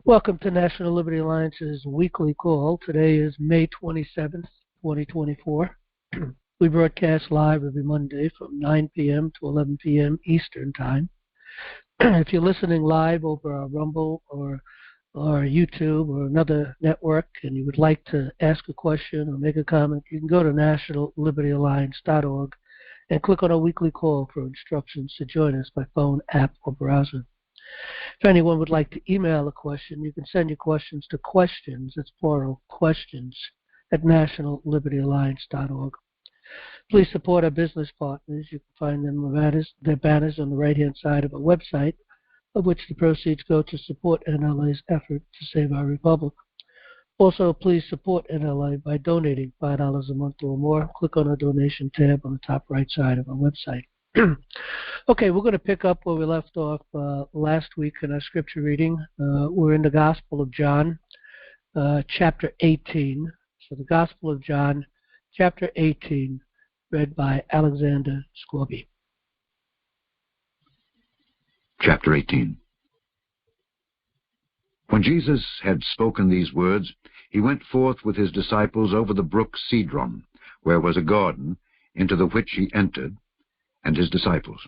Welcome to National Liberty Alliance's weekly call. Today is May 27th, 2024. We broadcast live every Monday from 9 p.m. to 11 p.m. Eastern Time. If you're listening live over our Rumble or YouTube or another network and you would like to ask a question or make a comment, you can go to nationallibertyalliance.org and click on our weekly call for instructions to join us by phone, app, or browser. If anyone would like to email a question, you can send your questions to questions, that's plural, questions, at nationallibertyalliance.org. Please support our business partners. You can find their banners on the right-hand side of our website, of which the proceeds go to support NLA's effort to save our republic. Also, please support NLA by donating $5 a month or more. Click on our donation tab on the top right side of our website. Okay, we're going to pick up where we left off last week in our scripture reading. We're in the Gospel of John, chapter 18. So the Gospel of John, chapter 18, read by Alexander Scorby. Chapter 18. When Jesus had spoken these words, he went forth with his disciples over the brook Cedron, where was a garden, into the which he entered, and his disciples.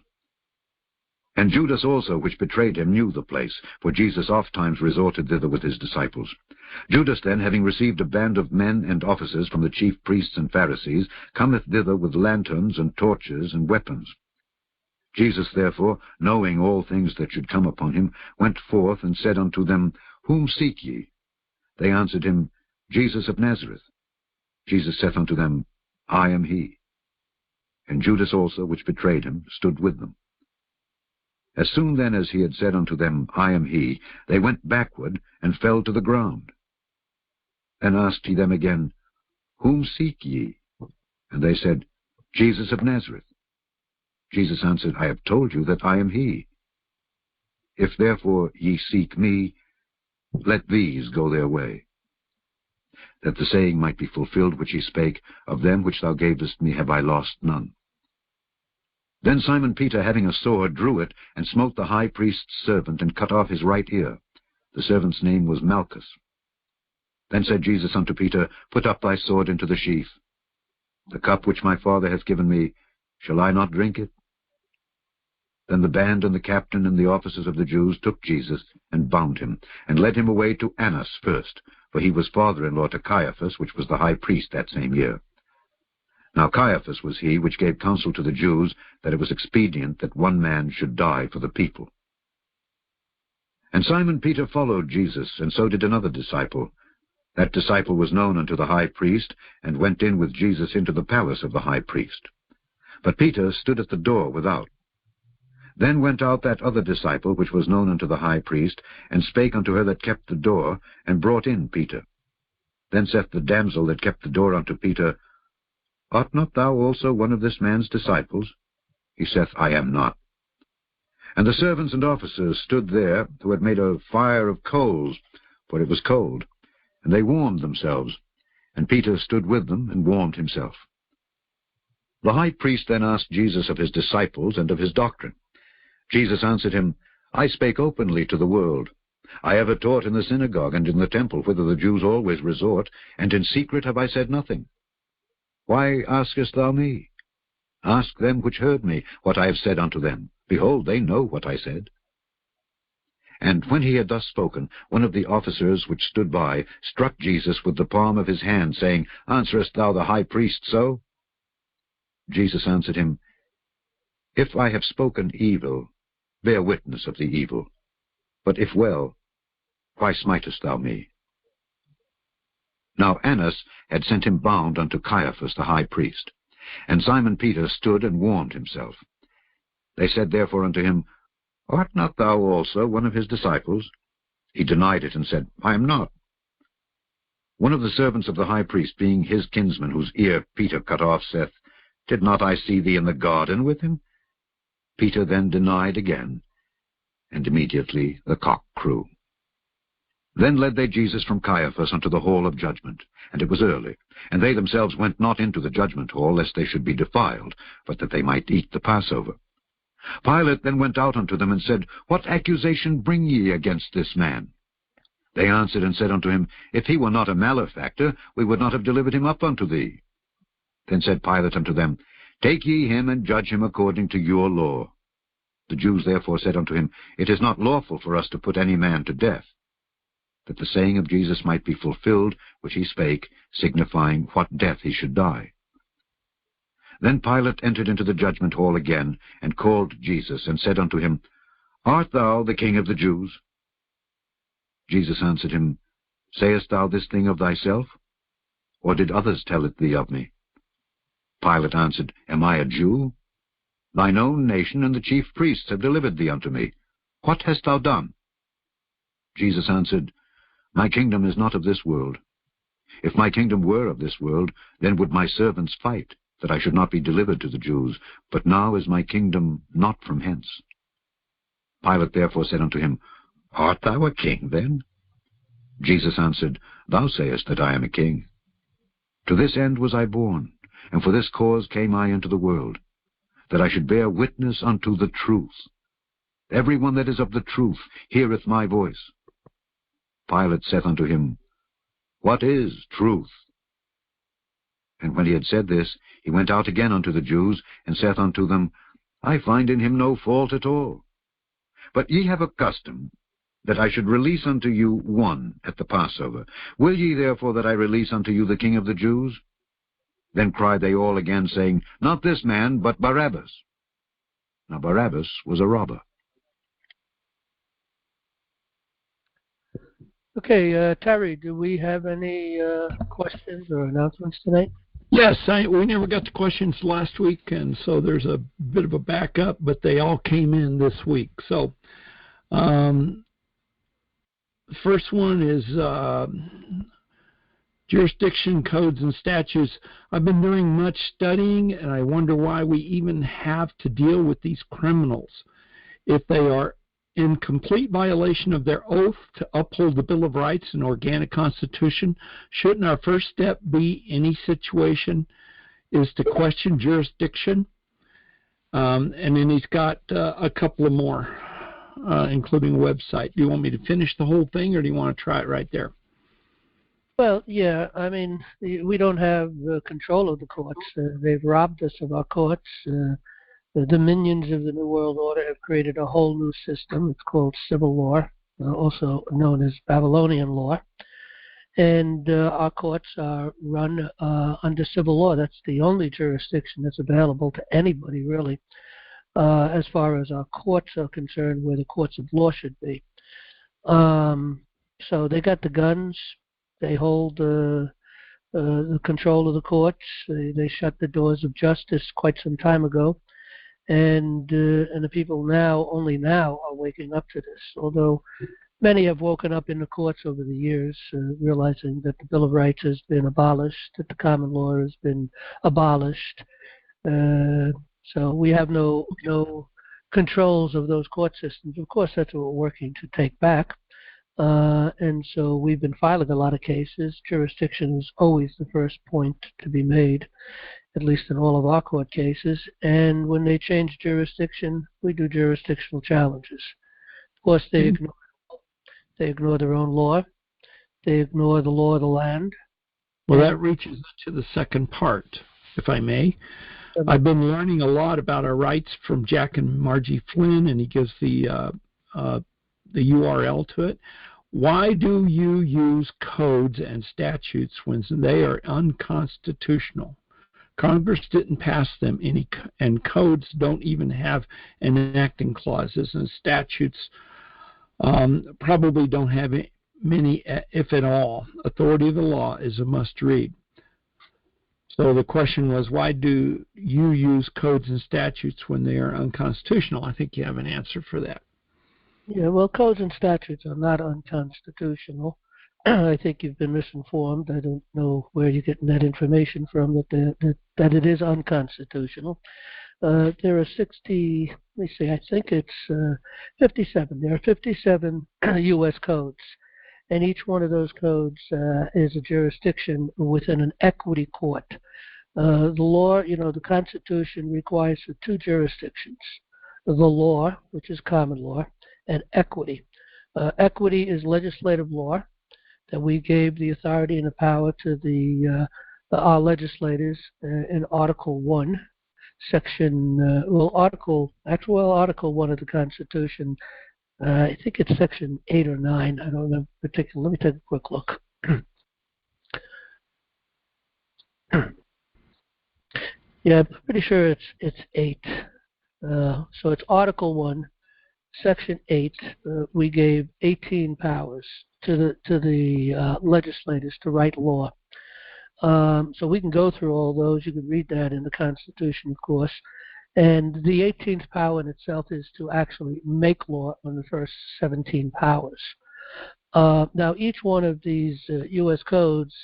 And Judas also, which betrayed him, knew the place, for Jesus ofttimes resorted thither with his disciples. Judas then, having received a band of men and officers from the chief priests and Pharisees, cometh thither with lanterns and torches and weapons. Jesus therefore, knowing all things that should come upon him, went forth and said unto them, Whom seek ye? They answered him, Jesus of Nazareth. Jesus saith unto them, I am he. And Judas also, which betrayed him, stood with them. As soon then as he had said unto them, I am he, they went backward, and fell to the ground. Then asked he them again, Whom seek ye? And they said, Jesus of Nazareth. Jesus answered, I have told you that I am he. If therefore ye seek me, let these go their way. That the saying might be fulfilled which he spake, Of them which thou gavest me have I lost none. Then Simon Peter, having a sword, drew it, and smote the high priest's servant, and cut off his right ear. The servant's name was Malchus. Then said Jesus unto Peter, Put up thy sword into the sheath. The cup which my Father hath given me, shall I not drink it? Then the band and the captain and the officers of the Jews took Jesus, and bound him, and led him away to Annas first, for he was father-in-law to Caiaphas, which was the high priest that same year. Now Caiaphas was he which gave counsel to the Jews that it was expedient that one man should die for the people. And Simon Peter followed Jesus, and so did another disciple. That disciple was known unto the high priest, and went in with Jesus into the palace of the high priest. But Peter stood at the door without. Then went out that other disciple, which was known unto the high priest, and spake unto her that kept the door, and brought in Peter. Then saith the damsel that kept the door unto Peter, Art not thou also one of this man's disciples? He saith, I am not. And the servants and officers stood there, who had made a fire of coals, for it was cold, and they warmed themselves. And Peter stood with them, and warmed himself. The high priest then asked Jesus of his disciples and of his doctrine. Jesus answered him, I spake openly to the world. I ever taught in the synagogue and in the temple, whither the Jews always resort, and in secret have I said nothing. Why askest thou me? Ask them which heard me what I have said unto them. Behold, they know what I said. And when he had thus spoken, one of the officers which stood by struck Jesus with the palm of his hand, saying, Answerest thou the high priest so? Jesus answered him, If I have spoken evil, bear witness of the evil. But if well, why smitest thou me? Now Annas had sent him bound unto Caiaphas the high priest. And Simon Peter stood and warmed himself. They said therefore unto him, Art not thou also one of his disciples? He denied it, and said, I am not. One of the servants of the high priest, being his kinsman, whose ear Peter cut off, saith, Did not I see thee in the garden with him? Peter then denied again, and immediately the cock crew. Then led they Jesus from Caiaphas unto the hall of judgment, and it was early. And they themselves went not into the judgment hall, lest they should be defiled, but that they might eat the Passover. Pilate then went out unto them, and said, What accusation bring ye against this man? They answered and said unto him, If he were not a malefactor, we would not have delivered him up unto thee. Then said Pilate unto them, Take ye him, and judge him according to your law. The Jews therefore said unto him, It is not lawful for us to put any man to death, that the saying of Jesus might be fulfilled, which he spake, signifying what death he should die. Then Pilate entered into the judgment hall again, and called Jesus, and said unto him, Art thou the King of the Jews? Jesus answered him, Sayest thou this thing of thyself? Or did others tell it thee of me? Pilate answered, Am I a Jew? Thine own nation and the chief priests have delivered thee unto me. What hast thou done? Jesus answered, My kingdom is not of this world. If my kingdom were of this world, then would my servants fight, that I should not be delivered to the Jews. But now is my kingdom not from hence. Pilate therefore said unto him, Art thou a king then? Jesus answered, Thou sayest that I am a king. To this end was I born, and for this cause came I into the world, that I should bear witness unto the truth. Every one that is of the truth heareth my voice. Pilate saith unto him, What is truth? And when he had said this, he went out again unto the Jews, and saith unto them, I find in him no fault at all. But ye have a custom, that I should release unto you one at the Passover. Will ye therefore that I release unto you the King of the Jews? Then cried they all again, saying, Not this man, but Barabbas. Now Barabbas was a robber. Okay, Terry, do we have any questions or announcements tonight? Yes, we never got to questions last week, and so there's a bit of a backup, but they all came in this week. So the first one is jurisdiction codes and statutes. I've been doing much studying, and I wonder why we even have to deal with these criminals. If they are in complete violation of their oath to uphold the Bill of Rights and organic Constitution, shouldn't our first step be any situation is to question jurisdiction? And then he's got a couple of more, including a website. Do you want me to finish the whole thing, or do you want to try it right there? Well, yeah, I mean, we don't have control of the courts. They've robbed us of our courts. The dominions of the New World Order have created a whole new system. It's called civil law, also known as Babylonian law. And our courts are run under civil law. That's the only jurisdiction that's available to anybody, really, as far as our courts are concerned, where the courts of law should be. So they got the guns. They hold the control of the courts. They shut the doors of justice quite some time ago. And the people only now are waking up to this, although many have woken up in the courts over the years, realizing that the Bill of Rights has been abolished, that the common law has been abolished. So we have no controls of those court systems. Of course, that's what we're working to take back. And so we've been filing a lot of cases. Jurisdiction is always the first point to be made, at least in all of our court cases. And when they change jurisdiction, we do jurisdictional challenges. Of course, they ignore their own law. They ignore the law of the land. Well, that reaches to the second part, if I may. I've been learning a lot about our rights from Jack and Margie Flynn, and he gives the URL to it. Why do you use codes and statutes when they are unconstitutional? Congress didn't pass them any, and codes don't even have enacting clauses, and statutes probably don't have many, if at all. Authority of the law is a must-read. So the question was, why do you use codes and statutes when they are unconstitutional? I think you have an answer for that. Yeah, well, codes and statutes are not unconstitutional. I think you've been misinformed. I don't know where you're getting that information from, that it is unconstitutional. There are 60, let me see, I think it's 57. There are 57 U.S. codes, and each one of those codes is a jurisdiction within an equity court. The law, the Constitution requires two jurisdictions: the law, which is common law, and equity. Equity is legislative law that we gave the authority and the power to our legislators in Article 1, Section, Article 1 of the Constitution. I think it's Section 8 or 9. I don't remember particular. Let me take a quick look. Yeah, I'm pretty sure it's 8. So it's Article 1, Section 8. We gave 18 powers to the legislators to write law. So we can go through all those. You can read that in the Constitution, of course. And the 18th power in itself is to actually make law on the first 17 powers. Now, each one of these U.S. codes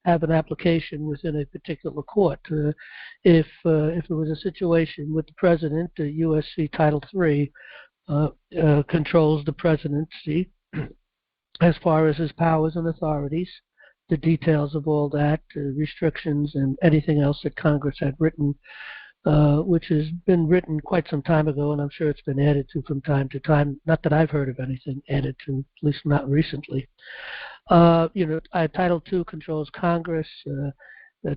have an application within a particular court. If it was a situation with the president, the U.S.C. Title III controls the presidency as far as his powers and authorities, the details of all that, restrictions and anything else that Congress had written, which has been written quite some time ago, and I'm sure it's been added to from time to time. Not that I've heard of anything added to, at least not recently. Title II controls Congress.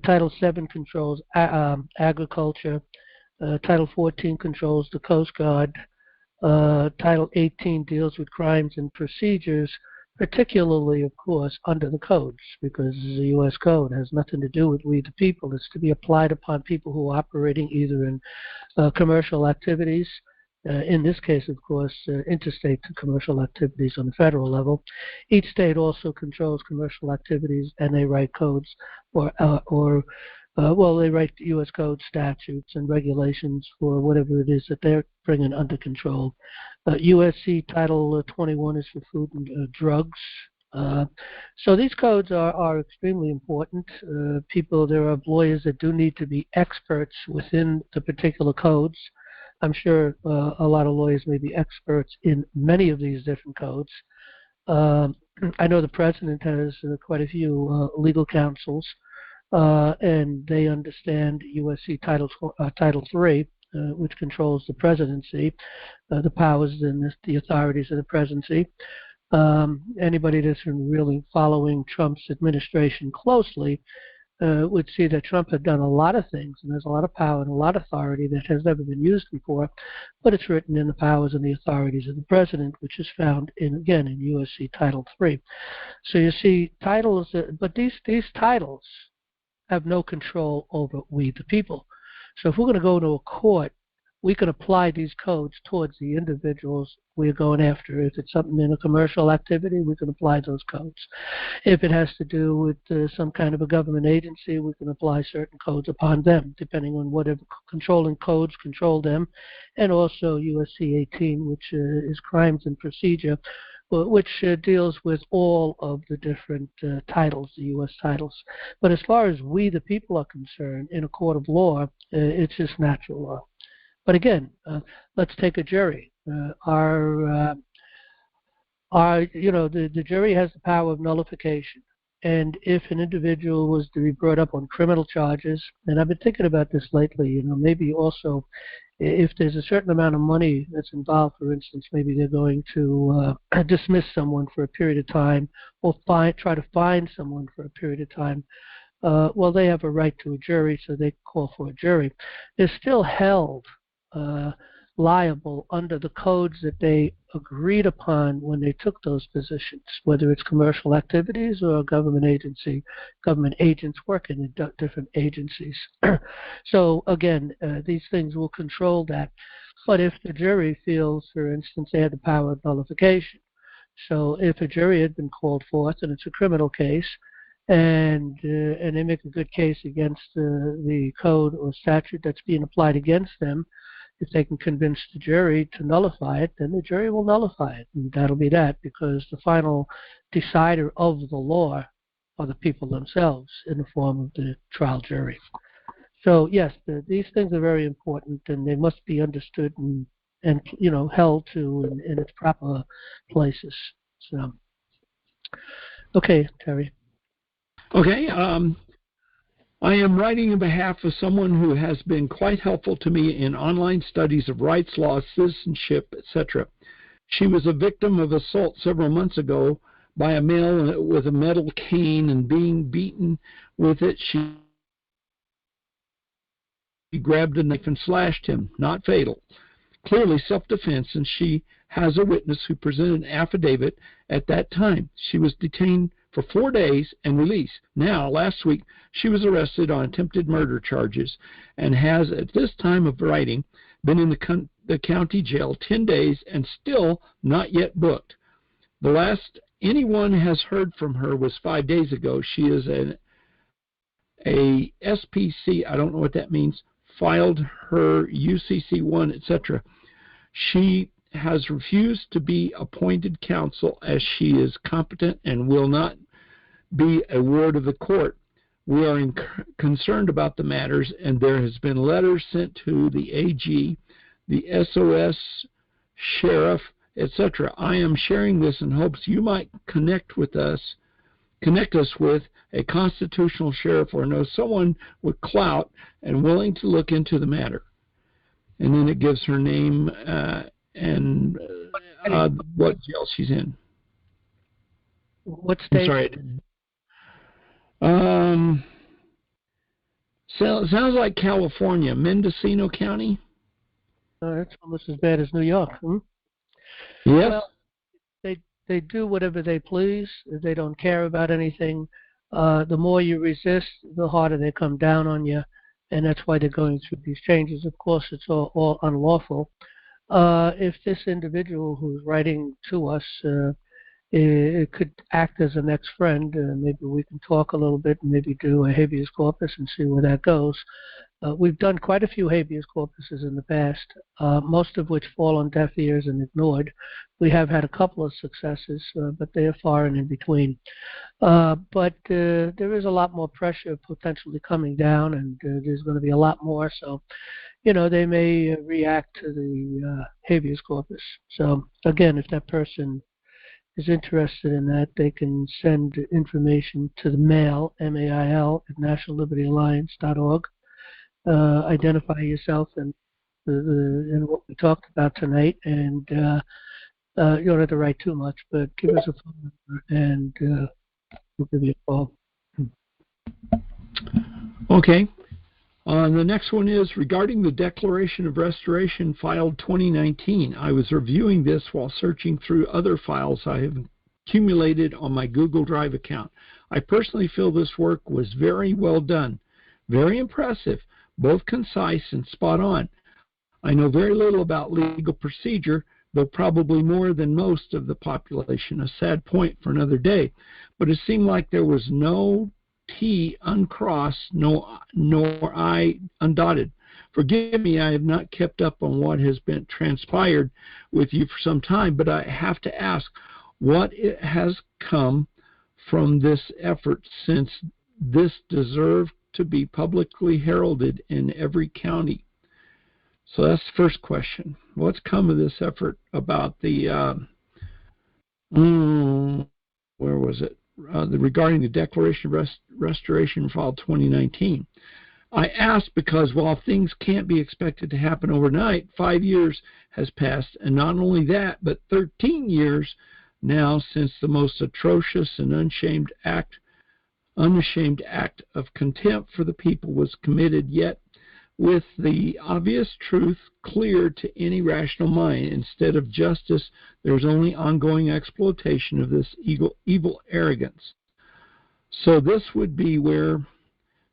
Title VII controls agriculture. Title 14 controls the Coast Guard. Title 18 deals with crimes and procedures, particularly, of course, under the codes, because the U.S. Code has nothing to do with we the people. It's to be applied upon people who are operating either in commercial activities, in this case, of course, interstate commercial activities on the federal level. Each state also controls commercial activities, and they write codes they write U.S. Code statutes and regulations for whatever it is that they're bringing under control. U.S.C. Title 21 is for food and drugs. So these codes are extremely important. There are lawyers that do need to be experts within the particular codes. I'm sure a lot of lawyers may be experts in many of these different codes. I know the president has quite a few legal counsels, and they understand U.S.C. Title III, which controls the presidency, the powers and the authorities of the presidency. Anybody that's been really following Trump's administration closely would see that Trump had done a lot of things, and there's a lot of power and a lot of authority that has never been used before, but it's written in the powers and the authorities of the president, which is found in U.S.C. Title III. So you see titles, but these titles have no control over we the people. So if we're going to go to a court, we can apply these codes towards the individuals we're going after. If it's something in a commercial activity, we can apply those codes. If it has to do with some kind of a government agency, we can apply certain codes upon them, depending on whatever controlling codes control them. And also USC 18, which is crimes and procedure, which deals with all of the different titles, the U.S. titles. But as far as we the people are concerned, in a court of law, it's just natural law. But again, let's take a jury. The jury has the power of nullification. And if an individual was to be brought up on criminal charges, and I've been thinking about this lately, maybe also if there's a certain amount of money that's involved, for instance, maybe they're going to dismiss someone for a period of time or try to find someone for a period of time. Well, they have a right to a jury, so they call for a jury. They're still held liable under the codes that they agreed upon when they took those positions, whether it's commercial activities or a government agency, government agents working in different agencies. So again, these things will control that. But if the jury feels, for instance, they had the power of nullification, so if a jury had been called forth and it's a criminal case, and they make a good case against the code or statute that's being applied against them, if they can convince the jury to nullify it, then the jury will nullify it. And that'll be that, because the final decider of the law are the people themselves in the form of the trial jury. So, yes, these things are very important, and they must be understood and held to in its proper places. So, okay, Terry. Okay. I am writing on behalf of someone who has been quite helpful to me in online studies of rights, law, citizenship, etc. She was a victim of assault several months ago by a male with a metal cane, and being beaten with it, she grabbed a knife and slashed him. Not fatal. Clearly self-defense, and she has a witness who presented an affidavit at that time. She was detained for 4 days and released. Now, last week, she was arrested on attempted murder charges and has, at this time of writing, been in the county jail 10 days and still not yet booked. The last anyone has heard from her was 5 days ago. She is a SPC, I don't know what that means, filed her UCC1, etc. She has refused to be appointed counsel as she is competent and will not be a ward of the court. We are concerned about the matters, and there has been letters sent to the AG, the SOS, sheriff, etc. I am sharing this in hopes you might connect us with a constitutional sheriff or know someone with clout and willing to look into the matter. And then it gives her name and what jail she's in. What state? I'm sorry. Sounds like California, Mendocino County. That's almost as bad as New York. Yes. Well, they do whatever they please. They don't care about anything. The more you resist, the harder they come down on you, and that's why they're going through these changes. Of course, it's all unlawful. If this individual who's writing to us it could act as an ex-friend, maybe we can talk a little bit and maybe do a habeas corpus and see where that goes. We've done quite a few habeas corpuses in the past, most of which fall on deaf ears and ignored. We have had a couple of successes, but they are far and in between. But there is a lot more pressure potentially coming down, and there's going to be a lot more. So, they may react to the habeas corpus. So, again, if that person is interested in that, they can send information to the mail, MAIL, at nationallibertyalliance.org. Identify yourself and what we talked about tonight, and you don't have to write too much, but give us a phone number and we'll give you a call. Okay. The next one is regarding the Declaration of Restoration filed 2019. I was reviewing this while searching through other files I have accumulated on my Google Drive account. I personally feel this work was very well done, very impressive, both concise and spot on. I know very little about legal procedure, though probably more than most of the population, a sad point for another day. But it seemed like there was no T uncrossed, nor I undotted. Forgive me, I have not kept up on what has been transpired with you for some time, but I have to ask, what has come from this effort, since this deserved to be publicly heralded in every county? So that's the first question. What's come of this effort about the, where was it? Regarding the Declaration of Restoration filed 2019. I asked because while things can't be expected to happen overnight, 5 years has passed, and not only that, but 13 years now since the most atrocious and unashamed act of contempt for the people was committed, yet with the obvious truth clear to any rational mind. Instead of justice, there's only ongoing exploitation of this evil arrogance. So this would be where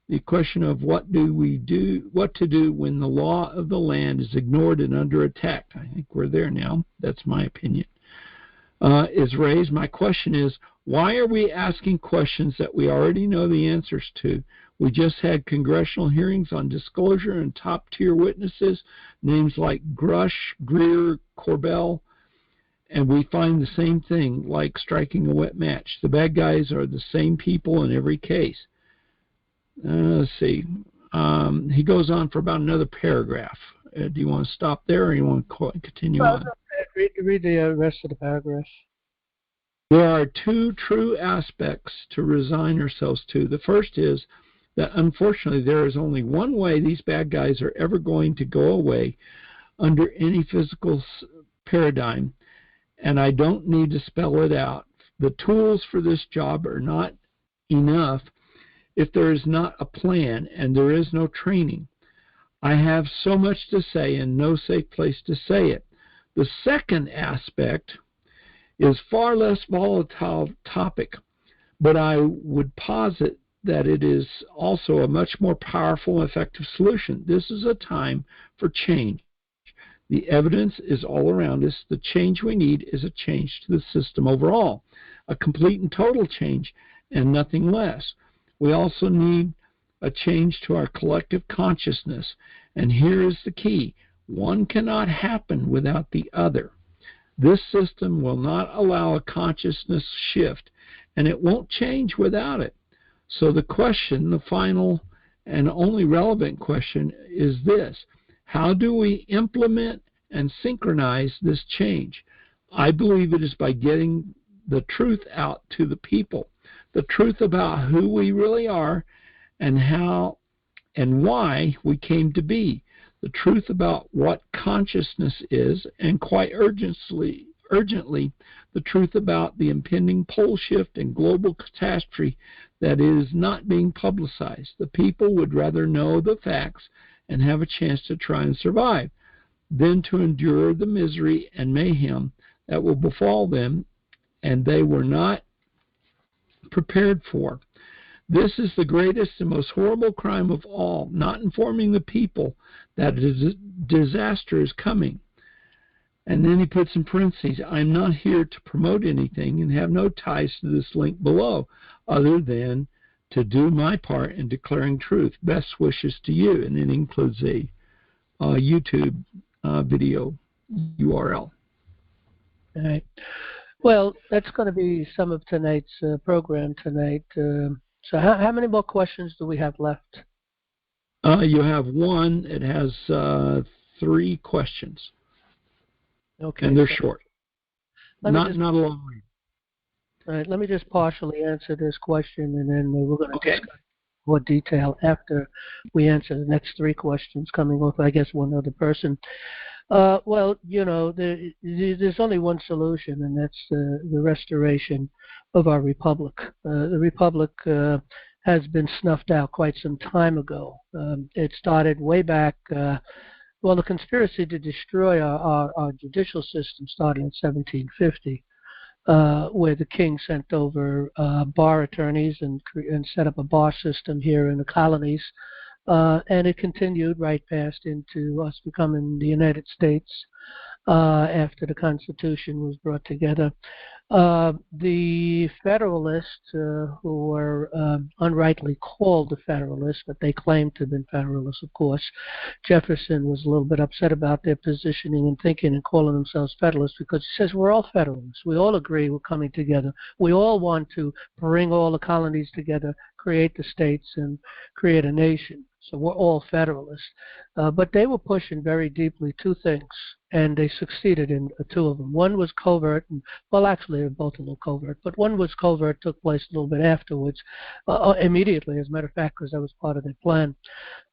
the question of what to do when the law of the land is ignored and under attack. I think we're there now. That's my opinion. Is raised. My question is, why are we asking questions that we already know the answers to? We just had congressional hearings on disclosure and top-tier witnesses, names like Grush, Greer, Corbell, and we find the same thing, like striking a wet match. The bad guys are the same people in every case. Let's see. He goes on for about another paragraph. Do you want to stop there, or do you want to continue on? Read the rest of the paragraph. There are two true aspects to resign ourselves to. The first is that, unfortunately, there is only one way these bad guys are ever going to go away under any physical paradigm, and I don't need to spell it out. The tools for this job are not enough if there is not a plan and there is no training. I have so much to say and no safe place to say it. The second aspect is far less volatile topic, but I would posit that it is also a much more powerful and effective solution. This is a time for change. The evidence is all around us. The change we need is a change to the system overall, a complete and total change and nothing less. We also need a change to our collective consciousness, and here is the key. One cannot happen without the other. This system will not allow a consciousness shift, and it won't change without it. So the question, the final and only relevant question, is this: how do we implement and synchronize this change? I believe it is by getting the truth out to the people, the truth about who we really are and how and why we came to be, the truth about what consciousness is, and quite urgently, the truth about the impending pole shift and global catastrophe that is not being publicized. The people would rather know the facts and have a chance to try and survive than to endure the misery and mayhem that will befall them and they were not prepared for. This is the greatest and most horrible crime of all, not informing the people that a disaster is coming. And then he puts in parentheses, I'm not here to promote anything and have no ties to this link below, other than to do my part in declaring truth. Best wishes to you. And it includes a YouTube video URL. All right. Well, that's going to be some of tonight's program tonight. So how many more questions do we have left? You have one. It has 3 questions. Okay. And they're short. Not a long read. All right. Let me just partially answer this question, and then we're going to discuss more detail after we answer the next 3 questions coming off, I guess, one other person. Well, you know, there's only one solution, and that's the restoration of our republic. The republic has been snuffed out quite some time ago. It started way back. Well, the conspiracy to destroy our judicial system started in 1750, where the king sent over bar attorneys and set up a bar system here in the colonies. And it continued right past into us becoming the United States after the Constitution was brought together. The Federalists, who were unrightly called the Federalists, but they claimed to have been Federalists, of course. Jefferson was a little bit upset about their positioning and thinking and calling themselves Federalists because he says we're all Federalists. We all agree we're coming together. We all want to bring all the colonies together, create the states, and create a nation. So we're all Federalists. But they were pushing very deeply 2 things, and they succeeded in 2 of them. One was covert, and, well, actually, they're both a little covert, but one was covert, took place a little bit afterwards, immediately, as a matter of fact, because that was part of their plan.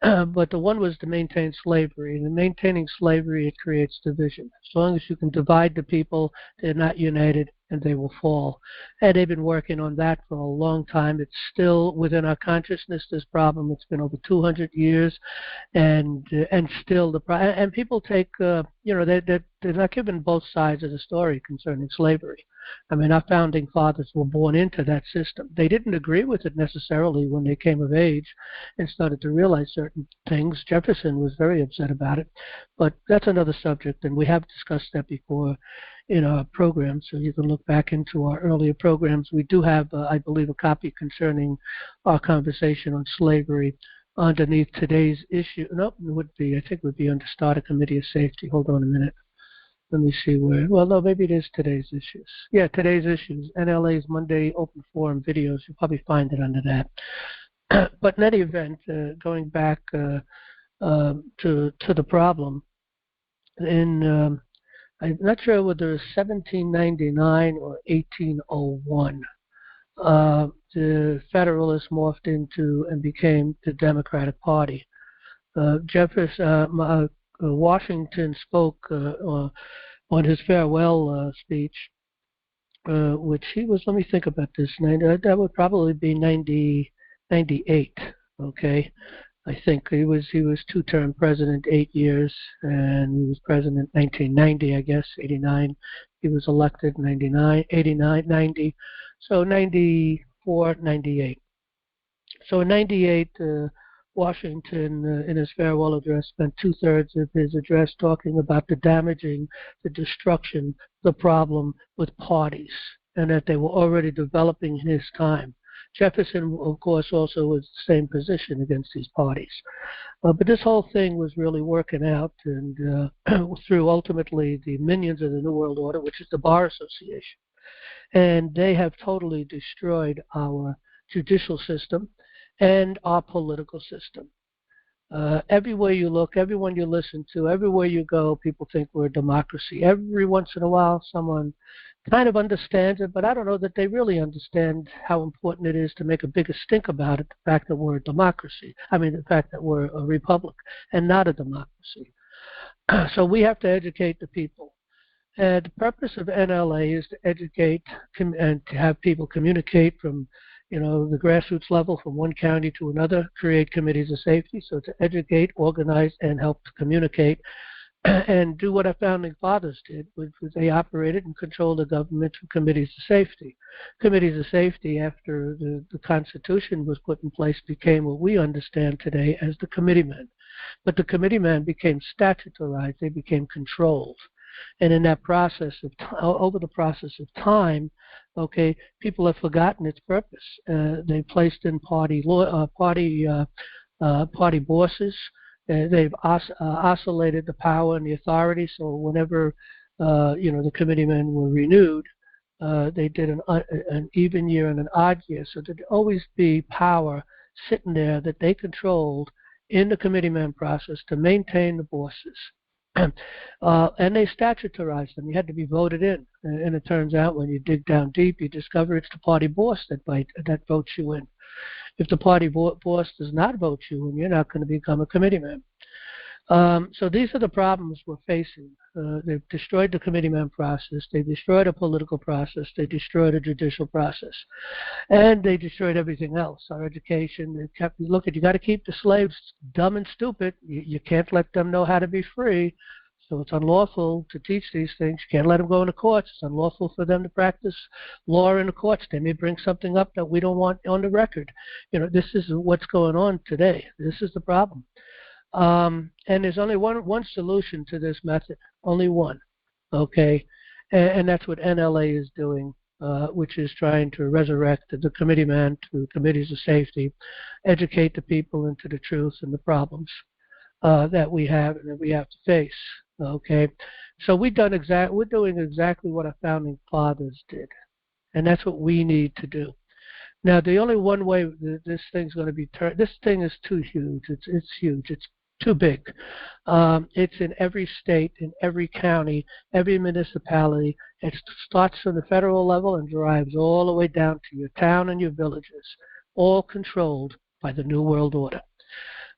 But the one was to maintain slavery, and in maintaining slavery, it creates division. As long as you can divide the people, they're not united, and they will fall. And they've been working on that for a long time. It's still within our consciousness, this problem. It's been over 200 years, and still and people take, they're not given both sides of the story concerning slavery. I mean, our founding fathers were born into that system. They didn't agree with it necessarily when they came of age and started to realize certain things. Jefferson was very upset about it, but that's another subject, and we have discussed that before in our program, so you can look back into our earlier programs. We do have, I believe, a copy concerning our conversation on slavery underneath today's issue. Nope, it would be, I think it would be under Starter Committee of Safety. Hold on a minute. Let me see where. Well, no, maybe it is today's issues. Yeah, today's issues. NLA's Monday Open Forum videos. You'll probably find it under that. But in any event, going back to the problem, in I'm not sure whether it was 1799 or 1801, the Federalists morphed into and became the Democratic Party. Washington spoke on his farewell speech, which he was, let me think about this, that would probably be 98, okay? I think he was two-term president, 8 years, and he was president 1990, I guess, 89. He was elected 99, 89, 90, so 94, 98. So in 98, Washington, in his farewell address, spent two-thirds of his address talking about the damaging, the destruction, the problem with parties, and that they were already developing in his time. Jefferson, of course, also was the same position against these parties. But this whole thing was really working out, and through ultimately the minions of the New World Order, which is the Bar Association. And they have totally destroyed our judicial system and our political system. Everywhere you look, everyone you listen to, everywhere you go, people think we're a democracy. Every once in a while, someone kind of understands it, but I don't know that they really understand how important it is to make a bigger stink about it, the fact that we're a democracy. I mean, the fact that we're a republic and not a democracy. So we have to educate the people. And the purpose of NLA is to educate and to have people communicate from, the grassroots level from one county to another, create committees of safety, so to educate, organize, and help to communicate, and do what our founding fathers did, which was they operated and controlled the government through committees of safety. Committees of safety, after the Constitution was put in place, became what we understand today as the committeemen. But the committeemen became statutorized, they became controlled. And in that process over the process of time, okay, people have forgotten its purpose. They placed in party bosses. They've oscillated the power and the authority. So whenever the committeemen were renewed, they did an even year and an odd year. So there'd always be power sitting there that they controlled in the committeeman process to maintain the bosses. And they statutarized them. You had to be voted in. And it turns out when you dig down deep, you discover it's the party boss that votes you in. If the party boss does not vote you in, you're not going to become a committeeman. So these are the problems we're facing. They've destroyed the committeeman process. They destroyed a political process. They destroyed a judicial process. And they destroyed everything else, our education. You got to keep the slaves dumb and stupid. You can't let them know how to be free. So it's unlawful to teach these things. You can't let them go into courts. It's unlawful for them to practice law in the courts. They may bring something up that we don't want on the record. This is what's going on today. This is the problem. And there's only one solution to this method, only one, okay? And that's what NLA is doing, which is trying to resurrect the committeeman through committees of safety, educate the people into the truth and the problems that we have and that we have to face, okay? So we're doing exactly what our founding fathers did, and that's what we need to do. Now, the only one way this thing's going to be turned, this thing is too huge. It's huge. It's too big. It's in every state, in every county, every municipality. It starts from the federal level and drives all the way down to your town and your villages, all controlled by the New World Order.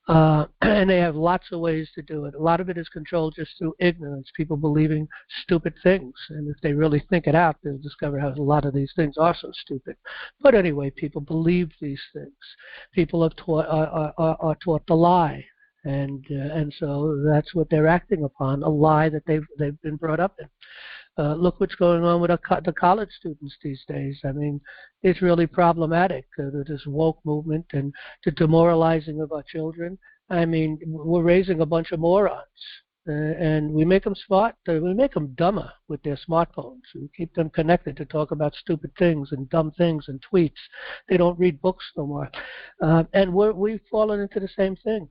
And they have lots of ways to do it. A lot of it is controlled just through ignorance, people believing stupid things. And if they really think it out, they'll discover how a lot of these things are so stupid. But anyway, people believe these things. People are taught the lie. And so that's what they're acting upon, a lie that they've been brought up in. Look what's going on with the college students these days. I mean, it's really problematic, this woke movement and the demoralizing of our children. I mean, we're raising a bunch of morons, and we make them smart. We make them dumber with their smartphones. We keep them connected to talk about stupid things and dumb things and tweets. They don't read books no more. And we've fallen into the same thing.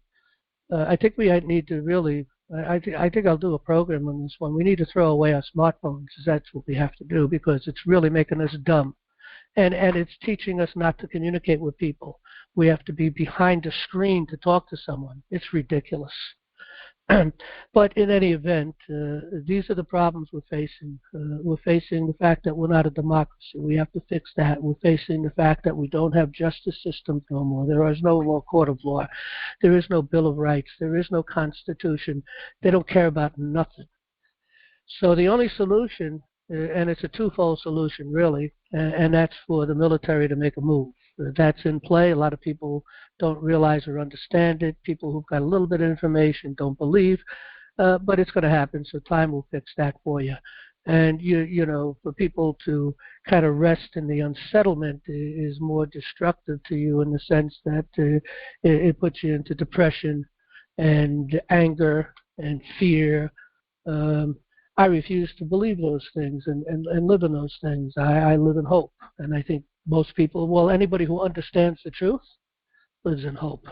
I think we need to really, I think I'll do a program on this one. We need to throw away our smartphones. That's what we have to do, because it's really making us dumb. And it's teaching us not to communicate with people. We have to be behind a screen to talk to someone. It's ridiculous. But in any event, these are the problems we're facing. We're facing the fact that we're not a democracy. We have to fix that. We're facing the fact that we don't have justice systems no more. There is no more court of law. There is no Bill of Rights. There is no Constitution. They don't care about nothing. So the only solution, and it's a twofold solution really, and that's for the military to make a move. That's in play. A lot of people don't realize or understand it. People who've got a little bit of information don't believe, but it's going to happen, so time will fix that for you. And, you know, for people to kind of rest in the unsettlement is more destructive to you in the sense that it puts you into depression and anger and fear. I refuse to believe those things and live in those things. I live in hope. And I think most people, well, anybody who understands the truth lives in hope.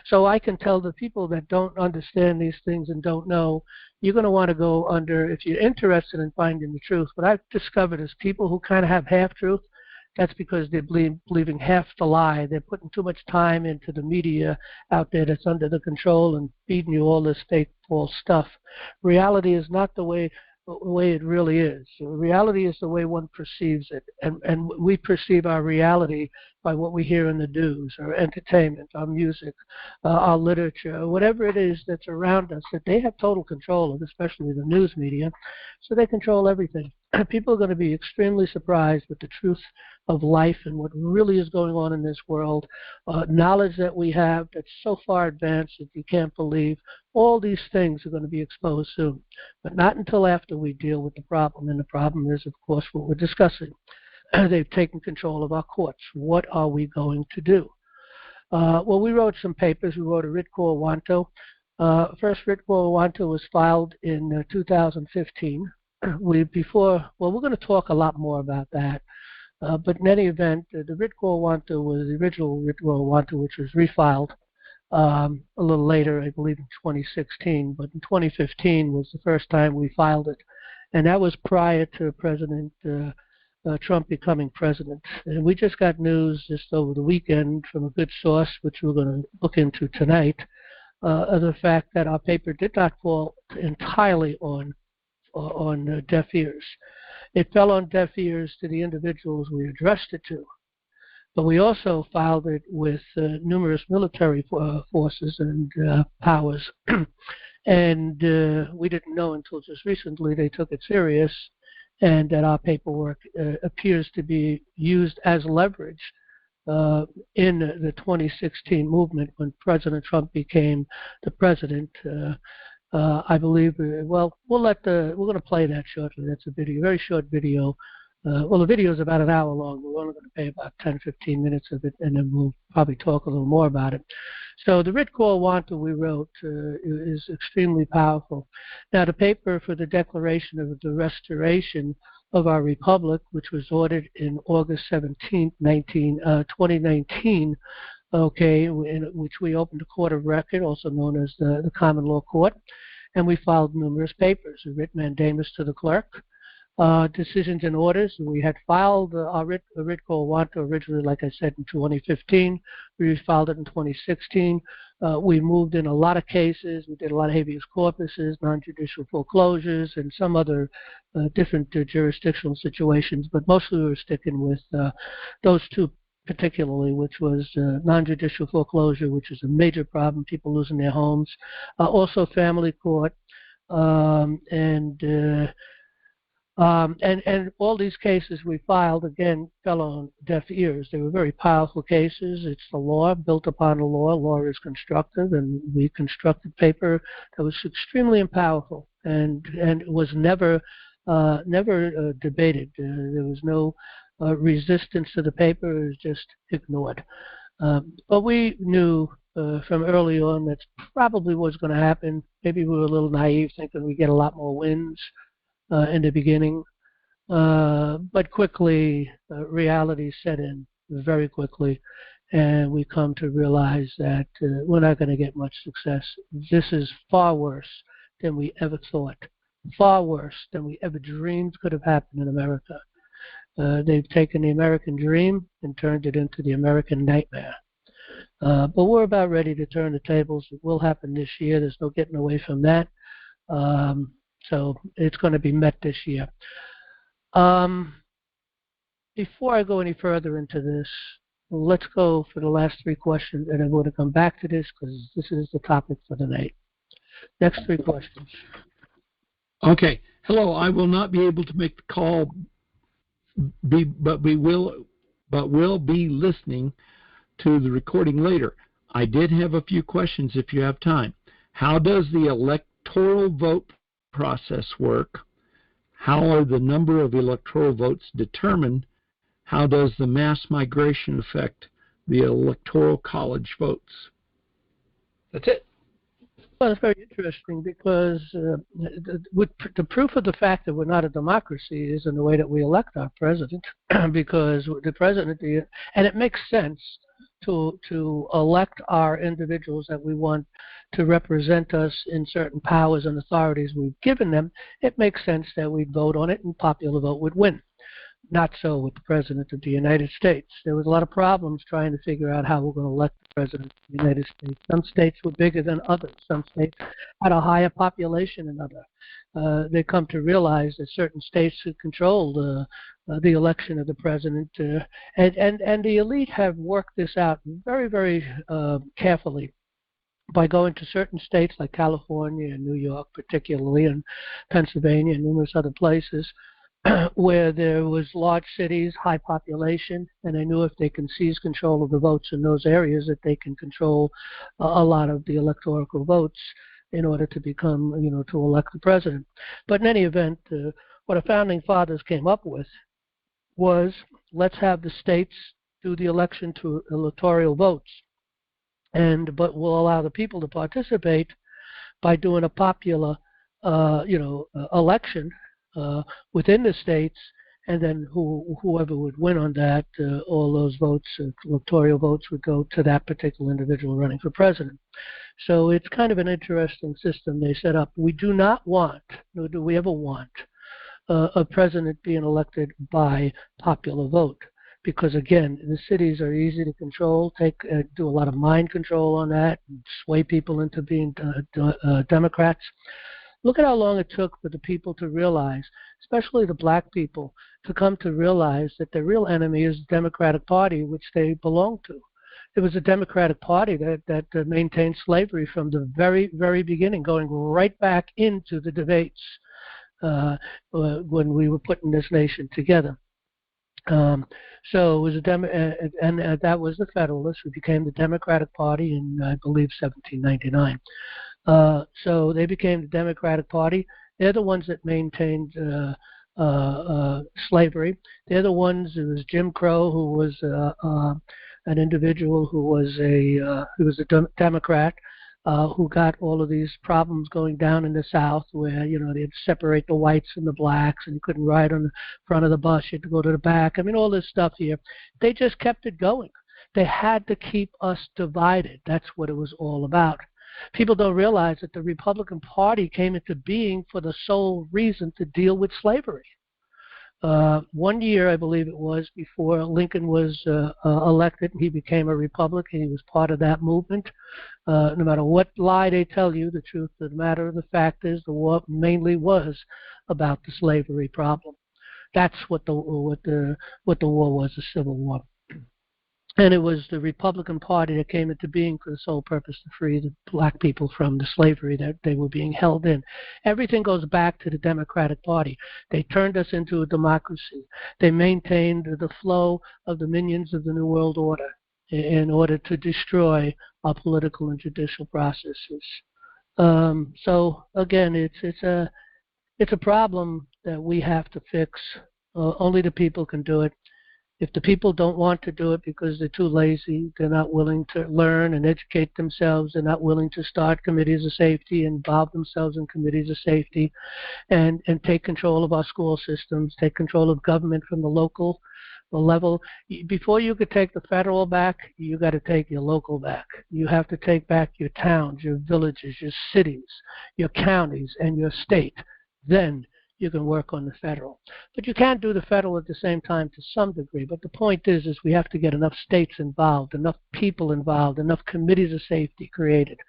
So I can tell the people that don't understand these things and don't know, you're going to want to go under, if you're interested in finding the truth. What I've discovered is people who kind of have half-truth, that's because they're believing half the lie. They're putting too much time into the media out there that's under the control and feeding you all this fake, false stuff. Reality is not the way it really is. Reality is the way one perceives it, and we perceive our reality by what we hear in the news, our entertainment, our music, our literature, whatever it is that's around us that they have total control of, especially the news media, so they control everything. People are going to be extremely surprised with the truth of life and what really is going on in this world, knowledge that we have that's so far advanced that you can't believe. All these things are going to be exposed soon, but not until after we deal with the problem. And the problem is, of course, what we're discussing. They've taken control of our courts. What are we going to do? Well, we wrote some papers. We wrote a Writ quo Warranto. First Writ quo Warranto was filed in 2015. We're going to talk a lot more about that. But in any event, the Writ quo Warranto was the original Writ quo Warranto, which was refiled a little later, I believe in 2016. But in 2015 was the first time we filed it. And that was prior to President Trump becoming president. And we just got news just over the weekend from a good source, which we're going to look into tonight, of the fact that our paper did not fall entirely on deaf ears. It fell on deaf ears to the individuals we addressed it to. But we also filed it with numerous military forces and powers. And we didn't know until just recently they took it serious, and that our paperwork appears to be used as leverage in the 2016 movement when President Trump became the president. I believe, we're going to play that shortly. That's a video, very short video. The video is about an hour long. We're only going to play about 10, 15 minutes of it, and then we'll probably talk a little more about it. So the Writ quo Warranto we wrote is extremely powerful. Now, the paper for the Declaration of the Restoration of our Republic, which was ordered in August 17, 2019, okay, in which we opened a court of record, also known as the Common Law Court, and we filed numerous papers, a writ mandamus to the clerk, decisions and orders. We had filed our writ quo Warranto originally, like I said, in 2015. We filed it in 2016. We moved in a lot of cases. We did a lot of habeas corpuses, non-judicial foreclosures, and some other different jurisdictional situations, but mostly we were sticking with those two particularly, which was non-judicial foreclosure, which is a major problem, people losing their homes. Also family court, and all these cases we filed, again, fell on deaf ears. They were very powerful cases. It's the law, built upon the law. Law is constructive, and we constructed paper that was extremely powerful, and it was never debated. There was no resistance to the paper. It was just ignored. But we knew from early on that probably was going to happen. Maybe we were a little naive, thinking we'd get a lot more wins in the beginning. But quickly, reality set in very quickly, and we come to realize that we're not going to get much success. This is far worse than we ever thought, far worse than we ever dreamed could have happened in America. They've taken the American dream and turned it into the American nightmare. But we're about ready to turn the tables. It will happen this year. There's no getting away from that. So it's going to be met this year. Before I go any further into this, let's go for the last three questions, and I'm going to come back to this because this is the topic for tonight. Next three questions. Okay. Hello. I will not be able to make the call, but will be listening to the recording later. I did have a few questions if you have time. How does the electoral vote process work? How are the number of electoral votes determined? How does the mass migration affect the electoral college votes? That's it. Well, it's very interesting because the proof of the fact that we're not a democracy is in the way that we elect our president, because the president, and it makes sense to elect our individuals that we want to represent us in certain powers and authorities we've given them. It makes sense that we'd vote on it and popular vote would win. Not so with the President of the United States. There was a lot of problems trying to figure out how we're going to elect the President of the United States. Some states were bigger than others. Some states had a higher population than others. They come to realize that certain states had controlled the election of the President. And the elite have worked this out very, very carefully by going to certain states like California and New York particularly, and Pennsylvania and numerous other places, where there was large cities, high population, and they knew if they can seize control of the votes in those areas that they can control a lot of the electoral votes in order to become, to elect the president. But in any event, what our founding fathers came up with was, let's have the states do the election to electoral votes, but we'll allow the people to participate by doing a popular, election within the states, and then whoever would win on that, all those votes, electoral votes, would go to that particular individual running for president. So it's kind of an interesting system they set up. We do not want, nor do we ever want, a president being elected by popular vote, because again, the cities are easy to control, do a lot of mind control on that, and sway people into being Democrats. Look at how long it took for the people to realize, especially the black people, to come to realize that the real enemy is the Democratic Party, which they belong to. It was the Democratic Party that maintained slavery from the very, very beginning, going right back into the debates when we were putting this nation together. So it was and that was the Federalists, who became the Democratic Party in, I believe, 1799. So they became the Democratic Party. They're the ones that maintained slavery. They're the ones. It was Jim Crow, who was an individual who was a Democrat, who got all of these problems going down in the South, where they had to separate the whites and the blacks, and you couldn't ride on the front of the bus; you had to go to the back. I mean, all this stuff here. They just kept it going. They had to keep us divided. That's what it was all about. People don't realize that the Republican Party came into being for the sole reason to deal with slavery. 1 year, I believe it was, before Lincoln was elected, he became a Republican. He was part of that movement. No matter what lie they tell you, the truth of the matter of the fact is the war mainly was about the slavery problem. That's what the war was, the Civil War. And it was the Republican Party that came into being for the sole purpose to free the black people from the slavery that they were being held in. Everything goes back to the Democratic Party. They turned us into a democracy. They maintained the flow of the minions of the New World Order in order to destroy our political and judicial processes. So again, it's a problem that we have to fix. Only the people can do it. If the people don't want to do it because they're too lazy, they're not willing to learn and educate themselves, they're not willing to start committees of safety, involve themselves in committees of safety, and take control of our school systems, take control of government from the local level. Before you could take the federal back, you got to take your local back. You have to take back your towns, your villages, your cities, your counties, and your state. Then you can work on the federal. But you can't do the federal at the same time to some degree. But the point is we have to get enough states involved, enough people involved, enough committees of safety created.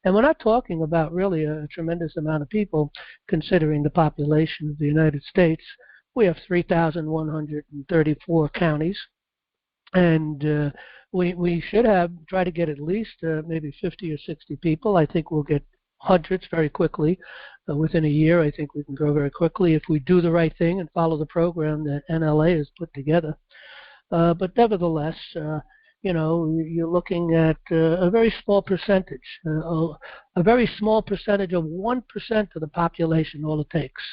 And we're not talking about really a tremendous amount of people, considering the population of the United States. We have 3,134 counties, and we should try to get at least maybe 50 or 60 people. I think we'll get hundreds very quickly. Within a year, I think we can grow very quickly if we do the right thing and follow the program that NLA has put together. But nevertheless, you're looking at a very small percentage, a very small percentage of 1% of the population, all it takes.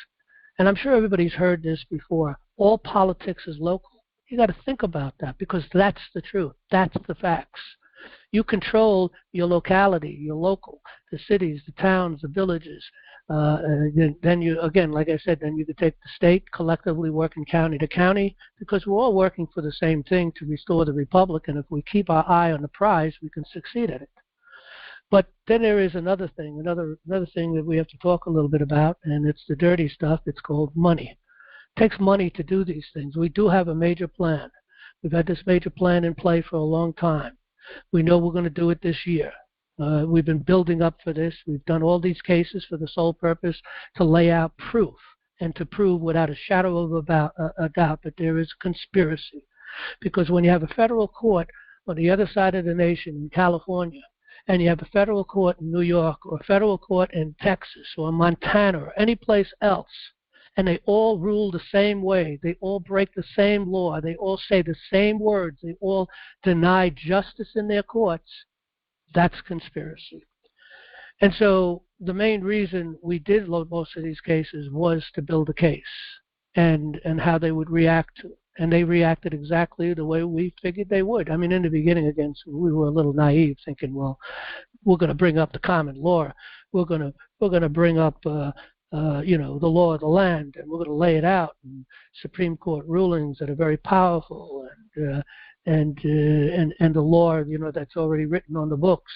And I'm sure everybody's heard this before. All politics is local. You got to think about that because that's the truth. That's the facts. You control your locality, your local, the cities, the towns, the villages. Then you, again, like I said, then you could take the state, collectively working county to county, because we're all working for the same thing to restore the republic. And if we keep our eye on the prize, we can succeed at it. But then there is another thing, another thing that we have to talk a little bit about, and it's the dirty stuff. It's called money. It takes money to do these things. We do have a major plan. We've had this major plan in play for a long time. We know we're going to do it this year. We've been building up for this. We've done all these cases for the sole purpose to lay out proof and to prove without a shadow of a doubt that there is a conspiracy. Because when you have a federal court on the other side of the nation in California, and you have a federal court in New York or a federal court in Texas or Montana or any place else, and they all rule the same way, they all break the same law, they all say the same words, they all deny justice in their courts, that's conspiracy. And so the main reason we did load most of these cases was to build a case and how they would react to it. And they reacted exactly the way we figured they would. I mean, in the beginning, again, we were a little naive, thinking, well, we're going to bring up the common law. We're going to bring up, the law of the land, and we're going to lay it out. And Supreme Court rulings that are very powerful, and the law, that's already written on the books,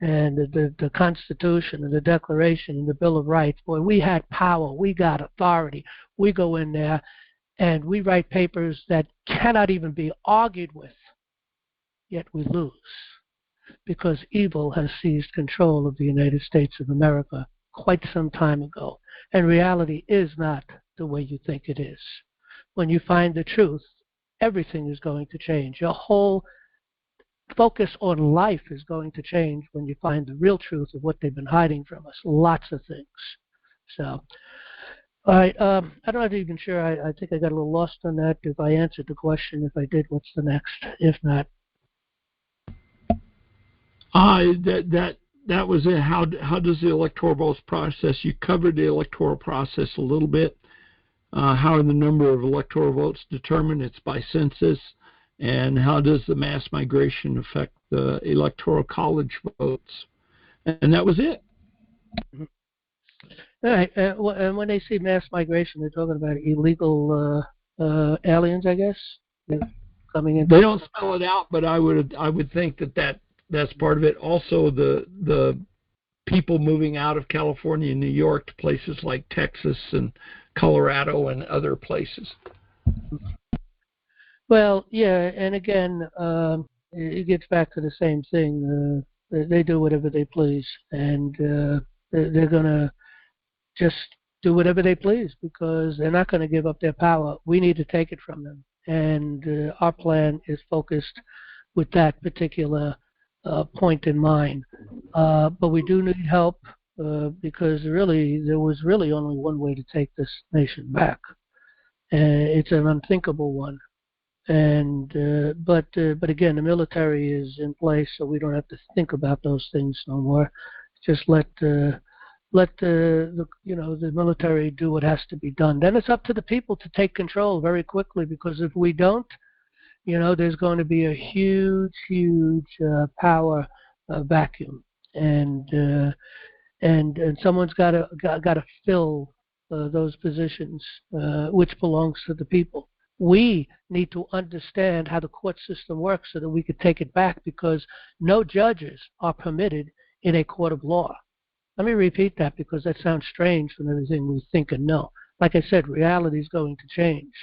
and the Constitution and the Declaration and the Bill of Rights. Boy, we had power. We got authority. We go in there and we write papers that cannot even be argued with, yet we lose because evil has seized control of the United States of America quite some time ago. And reality is not the way you think it is. When you find the truth, everything is going to change. Your whole focus on life is going to change when you find the real truth of what they've been hiding from us. Lots of things. So, all right, I'm not even sure. I think I got a little lost on that. If I answered the question, if I did, what's the next? If not, that was it. How does the electoral votes process? You covered the electoral process a little bit. How are the number of electoral votes determined? It's by census. And how does the mass migration affect the electoral college votes? And that was it. Mm-hmm. All right, and when they see mass migration, they're talking about illegal aliens, I guess, coming in. They don't spell it out, but I would think that's part of it. Also, the people moving out of California and New York to places like Texas and Colorado and other places. Well, yeah, and again, it gets back to the same thing. They do whatever they please, and they're going to just do whatever they please because they're not going to give up their power. We need to take it from them. And our plan is focused with that particular point in mind. But we do need help because there was really only one way to take this nation back. It's an unthinkable one. And but again, the military is in place, so we don't have to think about those things no more. Just let the military do what has to be done. Then it's up to the people to take control very quickly, because if we don't, there's going to be a huge power vacuum, and someone's got to fill those positions, which belongs to the people. We need to understand how the court system works so that we could take it back, because no judges are permitted in a court of law. Let me repeat that, because that sounds strange from everything we think and know. Like I said, reality is going to change.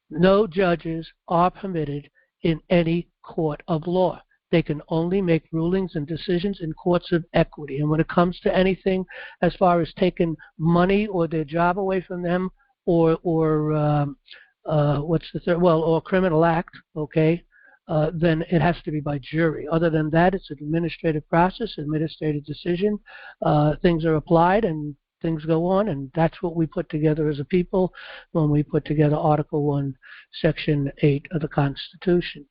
No judges are permitted in any court of law. They can only make rulings and decisions in courts of equity. And when it comes to anything as far as taking money or their job away from them, or what's the third? Well, or criminal act, okay? then it has to be by jury. Other than that, it's an administrative process, administrative decision. Things are applied and things go on, and that's what we put together as a people when we put together Article 1, Section 8 of the Constitution.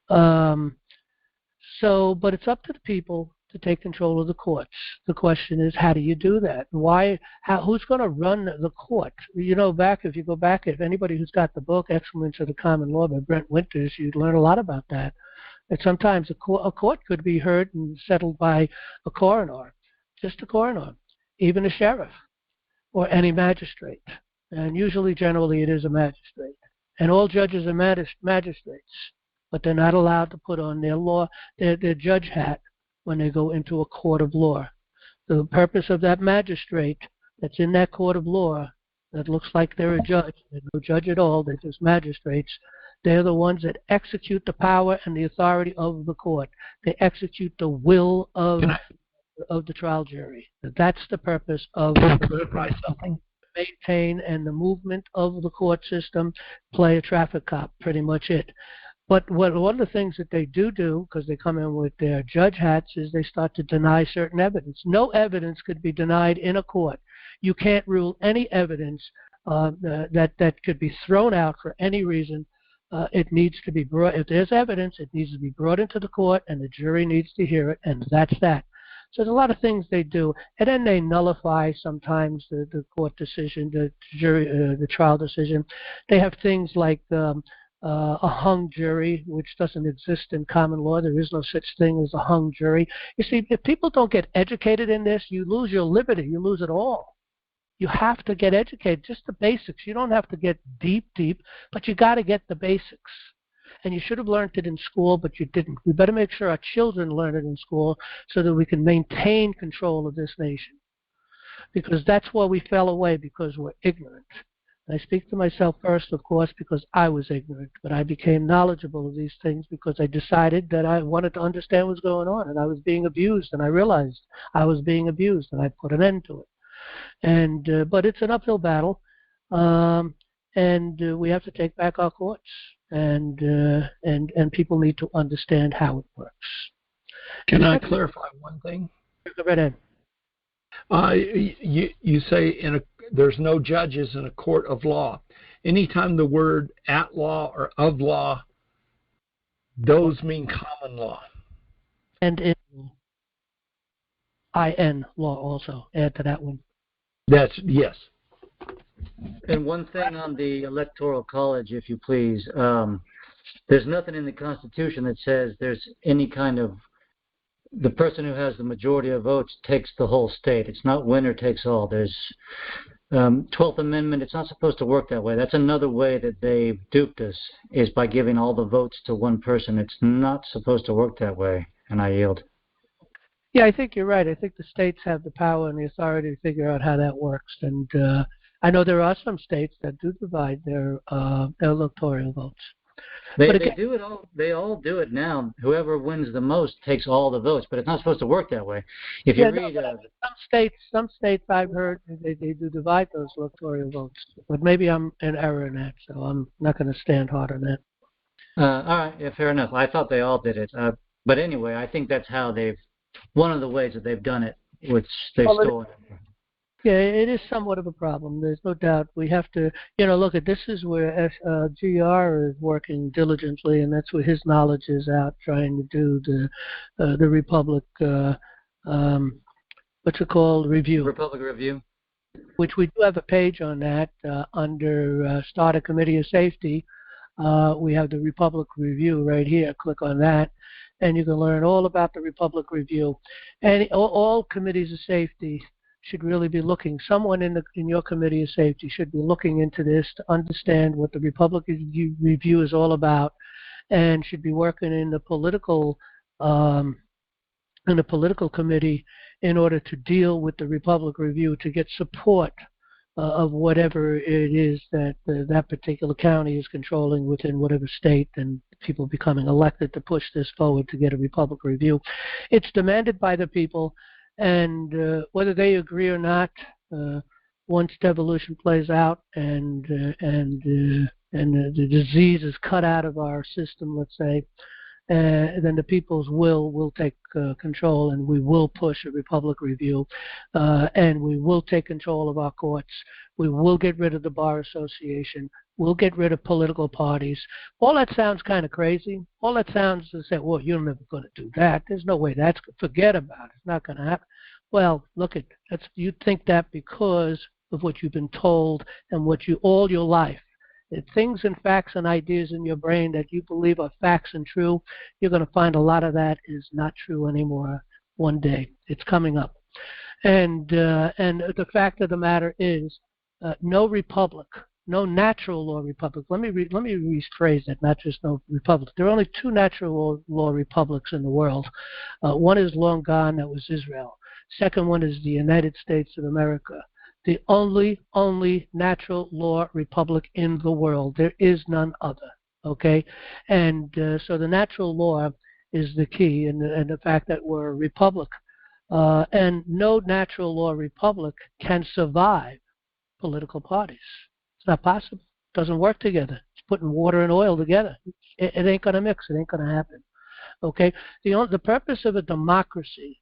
But it's up to the people to take control of the courts. The question is, how do you do that? Who's going to run the court? You know, if you go back, if anybody who's got the book, Excellence of the Common Law by Brent Winters, you'd learn a lot about that. That sometimes a court could be heard and settled by a coroner, just a coroner, even a sheriff, or any magistrate. And generally, it is a magistrate. And all judges are magistrates, but they're not allowed to put on their judge hat when they go into a court of law. The purpose of that magistrate that's in that court of law that looks like they're a judge, they're no judge at all, they're just magistrates, they're the ones that execute the power and the authority of the court. They execute the will of the trial jury. That's the purpose of something. Maintain and the movement of the court system, play a traffic cop, pretty much it. But one of the things that they do, because they come in with their judge hats, is they start to deny certain evidence. No evidence could be denied in a court. You can't rule any evidence that could be thrown out for any reason. It needs to be brought. If there's evidence, it needs to be brought into the court, and the jury needs to hear it, and that's that. So there's a lot of things they do, and then they nullify sometimes the court decision, the trial decision. They have things like a hung jury, which doesn't exist in common law. There is no such thing as a hung jury. You see, if people don't get educated in this, you lose your liberty. You lose it all. You have to get educated, just the basics. You don't have to get deep, but you got to get the basics. And you should have learned it in school, but you didn't. We better make sure our children learn it in school so that we can maintain control of this nation. Because that's where we fell away, because we're ignorant. I speak to myself first, of course, because I was ignorant, but I became knowledgeable of these things because I decided that I wanted to understand what's going on, and I was being abused, and I realized I was being abused, and I put an end to it. But it's an uphill battle, and we have to take back our courts, and people need to understand how it works. Can I clarify one thing? Go right ahead. You say there's no judges in a court of law. Anytime the word at law or of law, those mean common law. And in law also. Add to that one. Yes. And one thing on the Electoral College, if you please. There's nothing in the Constitution that says there's any kind of the person who has the majority of votes takes the whole state. It's not winner takes all. There's 12th Amendment. It's not supposed to work that way. That's another way that they've duped us, is by giving all the votes to one person. It's not supposed to work that way, and I yield. Yeah, I think you're right. I think the states have the power and the authority to figure out how that works. And I know there are some states that do divide their electoral votes. They do it all. They all do it now. Whoever wins the most takes all the votes, but it's not supposed to work that way. If you read some states I've heard they do divide those electoral votes, but maybe I'm in error in that, so I'm not going to stand hard on that. All right, yeah, fair enough. I thought they all did it, but anyway, I think that's how one of the ways that they've done it, which they've stolen. Yeah, it is somewhat of a problem. There's no doubt. We have to, look at this is where GR is working diligently, and that's where his knowledge is out trying to do the Republic, what's it called, review. Republic Review. Which we do have a page on that under Start a Committee of Safety. We have the Republic Review right here. Click on that, and you can learn all about the Republic Review. And all committees of safety should really be looking. Someone in your committee of safety should be looking into this to understand what the Republic Review is all about, and should be working in the political committee in order to deal with the Republic Review to get support of whatever it is that that particular county is controlling within whatever state, and people becoming elected to push this forward to get a Republic Review. It's demanded by the people. And whether they agree or not, once devolution plays out and and the disease is cut out of our system, let's say, then the people's will take control, and we will push a republic review, and we will take control of our courts. We will get rid of the Bar Association. We'll get rid of political parties. All that sounds kind of crazy. All that sounds to say, well, you're never going to do that. There's no way that's – forget about it. It's not going to happen. Well, look at – you think that because of what you've been told and what you – all your life. Things and facts and ideas in your brain that you believe are facts and true, you're going to find a lot of that is not true anymore one day. It's coming up. And the fact of the matter is no republic, no natural law republic. Let me rephrase that, not just no republic. There are only two natural law republics in the world. One is long gone, that was Israel. Second one is the United States of America. The only natural law republic in the world. There is none other, okay? And so the natural law is the key, and the fact that we're a republic. And no natural law republic can survive political parties. It's not possible. It doesn't work together. It's putting water and oil together. It ain't going to mix. It ain't going to happen, okay? The purpose of a democracy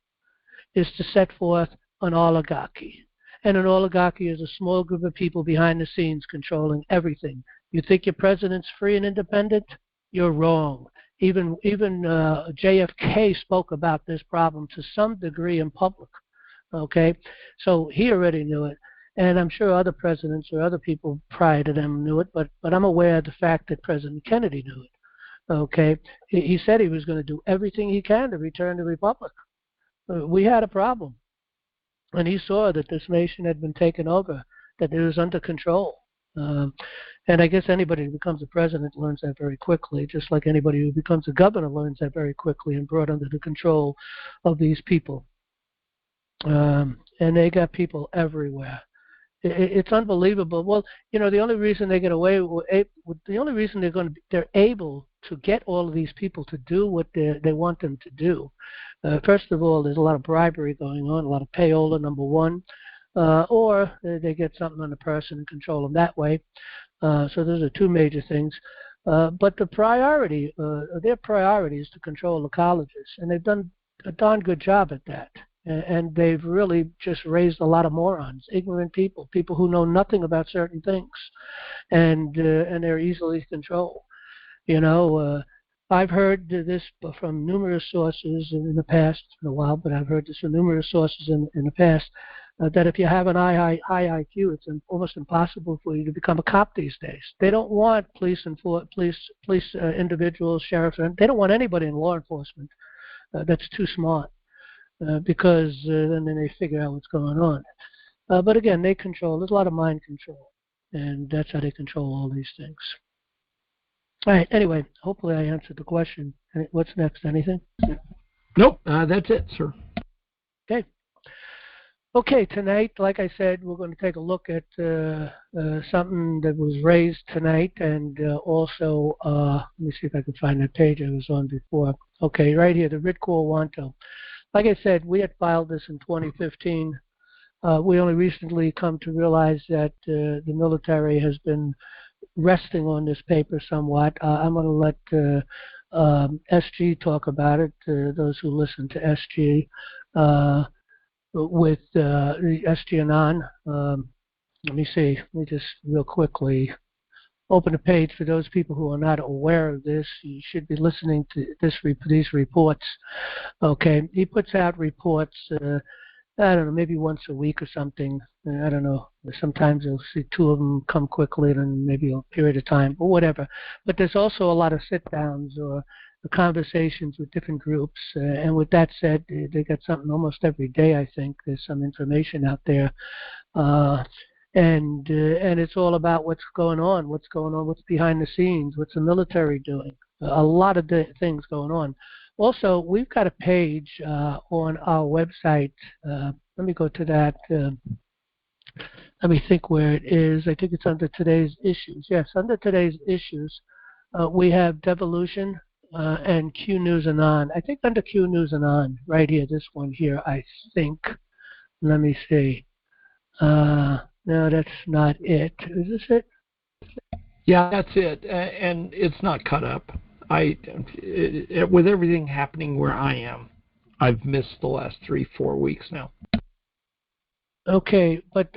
is to set forth an oligarchy. And an oligarchy is a small group of people behind the scenes controlling everything. You think your president's free and independent? You're wrong. Even JFK spoke about this problem to some degree in public. Okay, so he already knew it, and I'm sure other presidents or other people prior to them knew it. But I'm aware of the fact that President Kennedy knew it. Okay, he said he was going to do everything he can to return the republic. We had a problem. And he saw that this nation had been taken over, that it was under control. And I guess anybody who becomes a president learns that very quickly, just like anybody who becomes a governor learns that very quickly and brought under the control of these people. And they got people everywhere. It's unbelievable. Well, the only reason they get away, the only reason they're able to get all of these people to do what they want them to do. First of all, there's a lot of bribery going on, a lot of payola, number one, or they get something on the person and control them that way. So those are two major things. But the priority, their priority is to control the colleges, and they've done a darn good job at that. And they've really just raised a lot of morons, ignorant people who know nothing about certain things, and they're easily controlled. I've heard this from numerous sources in the past. It's been a while, but I've heard this from numerous sources in the past, that if you have an high IQ, it's almost impossible for you to become a cop these days. They don't want police individuals, sheriffs, they don't want anybody in law enforcement that's too smart, because then they figure out what's going on. But again, they control. There's a lot of mind control, and that's how they control all these things. All right. Anyway, hopefully I answered the question. What's next? Anything? Nope. That's it, sir. Okay. Okay. Tonight, like I said, we're going to take a look at something that was raised tonight, and also let me see if I can find that page I was on before. Okay, right here, the Writ Warranto. Like I said, we had filed this in 2015. We only recently come to realize that the military has been resting on this paper somewhat. I'm going to let SG talk about it, those who listen to SG, with SG Anon. Let me see. Let me just real quickly open a page for those people who are not aware of this. You should be listening to these reports. Okay. He puts out reports, I don't know, maybe once a week or something. I don't know. Sometimes you'll see two of them come quickly, and then maybe a period of time, or whatever. But there's also a lot of sit-downs or conversations with different groups. And with that said, they got something almost every day, I think. There's some information out there. And it's all about what's going on, what's behind the scenes, what's the military doing. A lot of things going on. Also, we've got a page on our website. Let me go to that. Let me think where it is. I think it's under today's issues. Yes, under today's issues, we have Devolution and Q News Anon. I think under Q News Anon, right here, this one here, I think. Let me see. No, that's not it. Is this it? Yeah, that's it, and it's not cut up. With everything happening where I am, I've missed the last 3-4 weeks now. Okay, but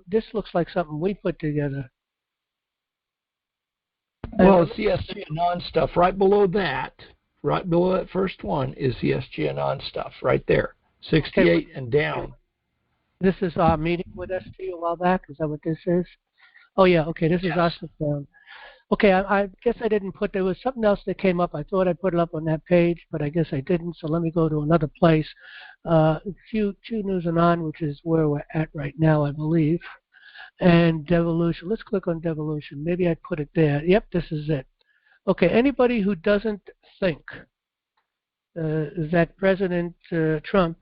this looks like something we put together. Well, it's the SG Anon stuff. Right below that first one is the SG Anon stuff, right there, 68 and down. This is our meeting with SG a while back. Is that what this is? Oh yeah. Okay, this is us down. Okay, I guess I didn't put. There was something else that came up. I thought I put it up on that page, but I guess I didn't. So let me go to another place. Q News Anon, which is where we're at right now, I believe. And devolution. Let's click on devolution. Maybe I put it there. Yep, this is it. Okay, anybody who doesn't think that President Trump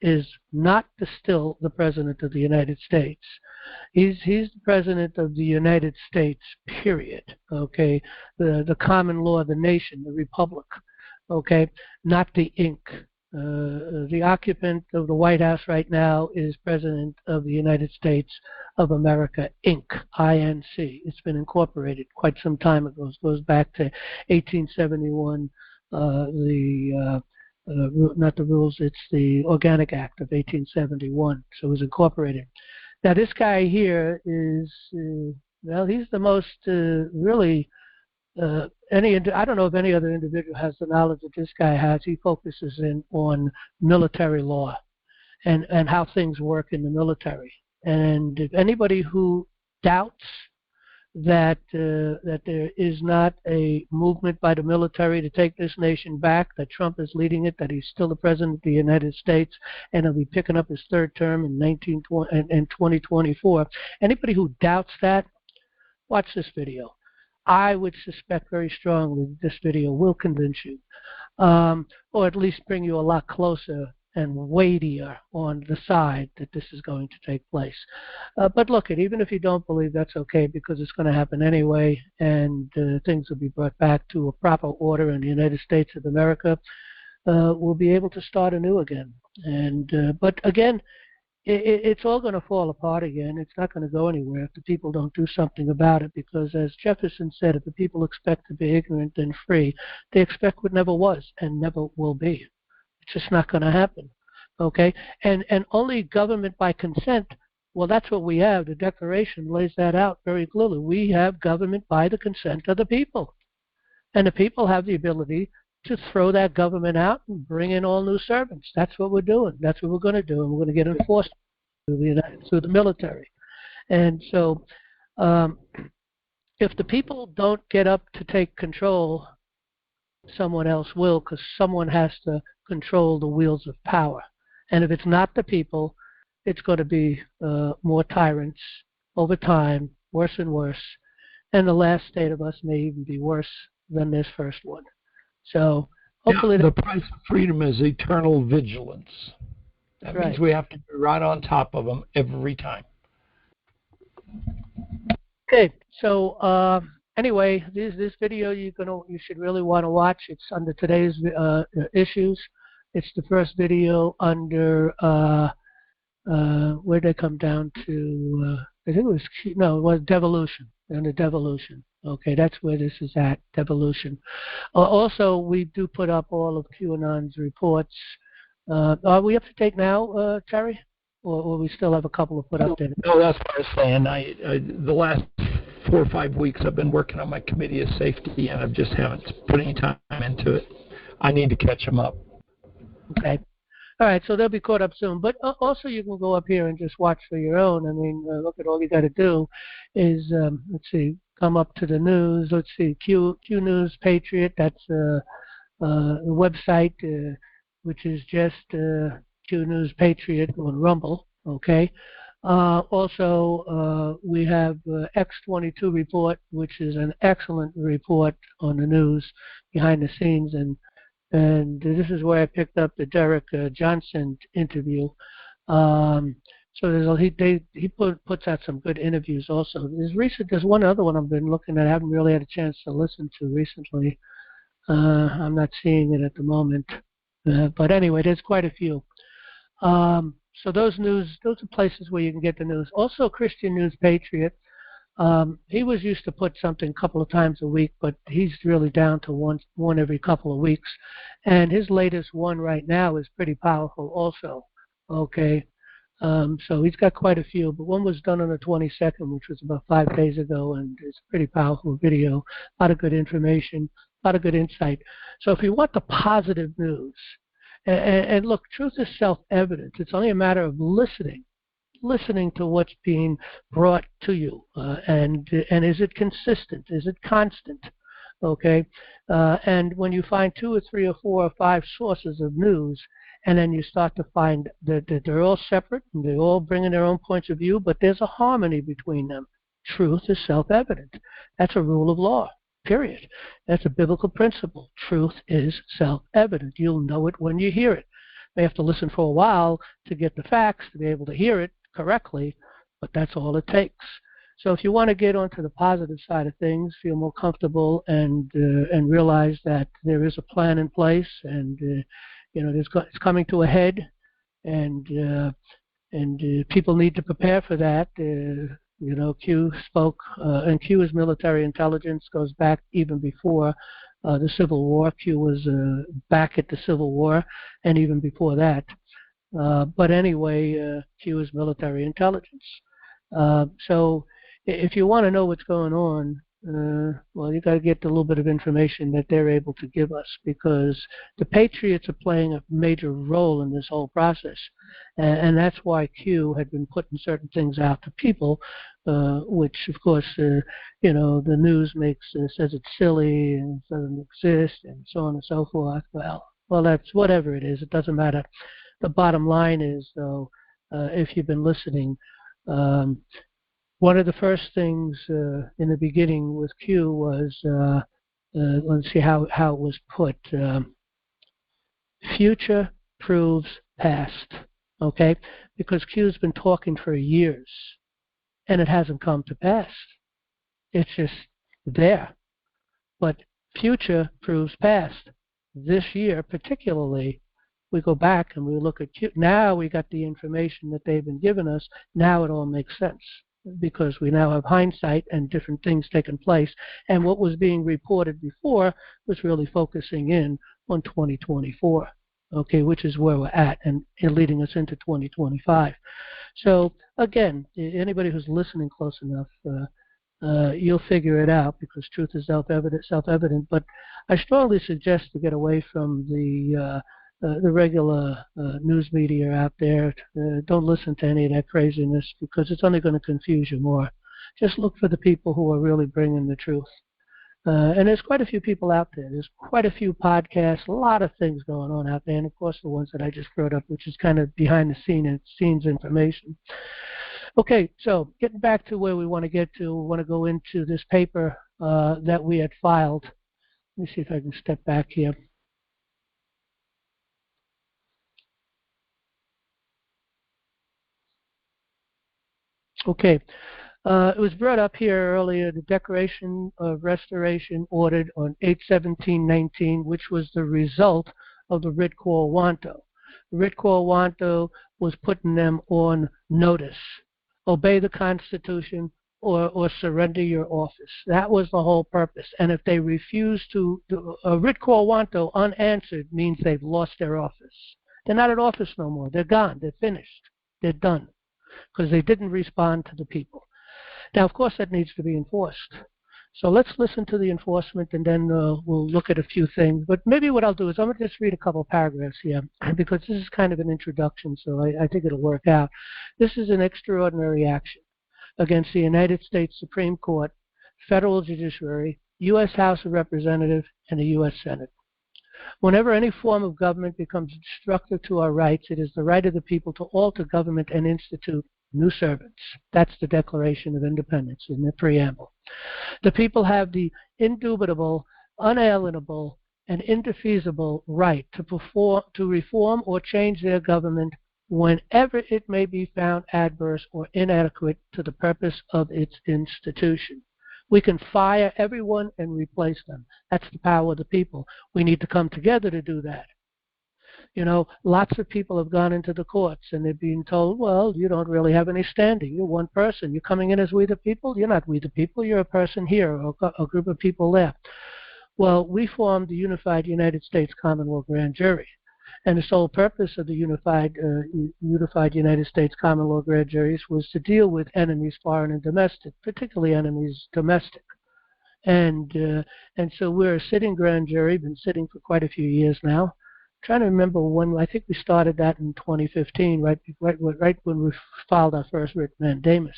is not still the President of the United States. He's the President of the United States, period. Okay, the common law, the nation, the republic. Okay, not the Inc. The occupant of the White House right now is President of the United States of America, Inc., I-N-C. It's been incorporated quite some time ago. It goes back to 1871, not the rules, it's the Organic Act of 1871. So it was incorporated. Now this guy here is, well, he's the most really, I don't know if any other individual has the knowledge that this guy has. He focuses in on military law and how things work in the military. And if anybody who doubts that there is not a movement by the military to take this nation back, that Trump is leading it, that he's still the President of the United States, and he'll be picking up his third term in 2024. Anybody who doubts that, watch this video. I would suspect very strongly that this video will convince you, or at least bring you a lot closer and weightier on the side that this is going to take place. But look, even if you don't believe, that's okay, because it's going to happen anyway, and things will be brought back to a proper order in the United States of America. We'll be able to start anew again. And but again, it's all going to fall apart again. It's not going to go anywhere if the people don't do something about it, because as Jefferson said, if the people expect to be ignorant and free, they expect what never was and never will be. It's just not going to happen, okay? And only government by consent, well, that's what we have. The Declaration lays that out very clearly. We have government by the consent of the people. And the people have the ability to throw that government out and bring in all new servants. That's what we're doing. That's what we're going to do, and we're going to get enforced through the military. And so if the people don't get up to take control, someone else will, because someone has to control the wheels of power. And if it's not the people, it's going to be more tyrants over time, worse and worse. And the last state of us may even be worse than this first one. So hopefully the price of freedom is eternal vigilance. That means we have to be right on top of them every time. Okay, so anyway, this video you should really want to watch. It's under today's issues. It's the first video under where they come down to. I think it was devolution. Under devolution. Okay, that's where this is at, devolution. Also, we do put up all of QAnon's reports. Are we up to date now, Terry? Or we still have a couple of put up there? No, that's what I was saying. The last 4 or 5 weeks I've been working on my committee of safety, and I just haven't put any time into it. I need to catch them up. Okay. All right, so they'll be caught up soon. But also you can go up here and just watch for your own. I mean, look at all you got to do is, let's see, come up to the news. Let's see, Q News Patriot. That's the website, which is just Q News Patriot on Rumble. Okay. Also, we have X22 Report, which is an excellent report on the news behind the scenes, and this is where I picked up the Derek Johnson interview. So he puts out some good interviews also. There's one other one I've been looking at. I haven't really had a chance to listen to recently. I'm not seeing it at the moment. But anyway, there's quite a few. So those are places where you can get the news. Also, Christian News Patriot. He was used to put something a couple of times a week, but he's really down to one every couple of weeks. And his latest one right now is pretty powerful also. Okay. So he's got quite a few, but one was done on the 22nd, which was about 5 days ago, and it's a pretty powerful video, a lot of good information, a lot of good insight. So if you want the positive news, and look, truth is self-evident. It's only a matter of listening to what's being brought to you, and is it consistent? Is it constant? Okay, and when you find 2 or 3 or 4 or 5 sources of news, and then you start to find that they're all separate and they're all bringing their own points of view, but there's a harmony between them. Truth is self-evident. That's a rule of law, period. That's a biblical principle. Truth is self-evident. You'll know it when you hear it. You may have to listen for a while to get the facts, to be able to hear it correctly, but that's all it takes. So if you want to get onto the positive side of things, feel more comfortable, and realize that there is a plan in place, and it's coming to a head, and people need to prepare for that. Q spoke, and Q is military intelligence, goes back even before the Civil War. Q was back at the Civil War, and even before that. But anyway, Q is military intelligence. So if you want to know what's going on, well, you got to get a little bit of information that they're able to give us, because the Patriots are playing a major role in this whole process, and that's why Q had been putting certain things out to people, which of course, the news says it's silly and doesn't exist and so on and so forth. Well, that's whatever it is. It doesn't matter. The bottom line is, though, if you've been listening, one of the first things in the beginning with Q was, let's see how it was put, future proves past, okay? Because Q's been talking for years, and it hasn't come to pass. It's just there. But future proves past. This year, particularly, we go back and we look at Q. Now we got the information that they've been giving us. Now it all makes sense, because we now have hindsight and different things taking place. And what was being reported before was really focusing in on 2024, okay, which is where we're at, and leading us into 2025. So, again, anybody who's listening close enough, you'll figure it out, because truth is self-evident. But I strongly suggest to get away from the regular news media out there. Don't listen to any of that craziness, because it's only going to confuse you more. Just look for the people who are really bringing the truth. And there's quite a few people out there. There's quite a few podcasts, a lot of things going on out there, and of course the ones that I just brought up, which is kind of behind the scenes information. Okay, so getting back to where we want to get to, we want to go into this paper that we had filed. Let me see if I can step back here. Okay, it was brought up here earlier, the Declaration of Restoration ordered on 8/17/19, which was the result of the Writ Quo Warranto. The Writ Quo Warranto was putting them on notice. Obey the Constitution or surrender your office. That was the whole purpose. And if they refuse to, a Writ Quo Warranto unanswered means they've lost their office. They're not in office no more. They're gone. They're finished. They're done, because they didn't respond to the people. Now, of course, that needs to be enforced. So let's listen to the enforcement, and then we'll look at a few things. But maybe what I'll do is I'm going to just read a couple of paragraphs here, because this is kind of an introduction, so I think it'll work out. This is an extraordinary action against the United States Supreme Court, Federal Judiciary, U.S. House of Representatives, and the U.S. Senate. Whenever any form of government becomes destructive to our rights, it is the right of the people to alter government and institute new servants. That's the Declaration of Independence in the preamble. The people have the indubitable, unalienable, and indefeasible right to reform or change their government whenever it may be found adverse or inadequate to the purpose of its institution. We can fire everyone and replace them. That's the power of the people. We need to come together to do that. You know, lots of people have gone into the courts and they're being told, well, you don't really have any standing. You're one person. You're coming in as we the people. You're not we the people. You're a person here or a group of people there. Well, we formed the Unified United States Common Law Grand Jury. And the sole purpose of the Unified United States Common Law Grand Juries was to deal with enemies, foreign and domestic, particularly enemies domestic. And so we're a sitting grand jury, been sitting for quite a few years now. I'm trying to remember when, I think we started that in 2015, right when we filed our first writ mandamus,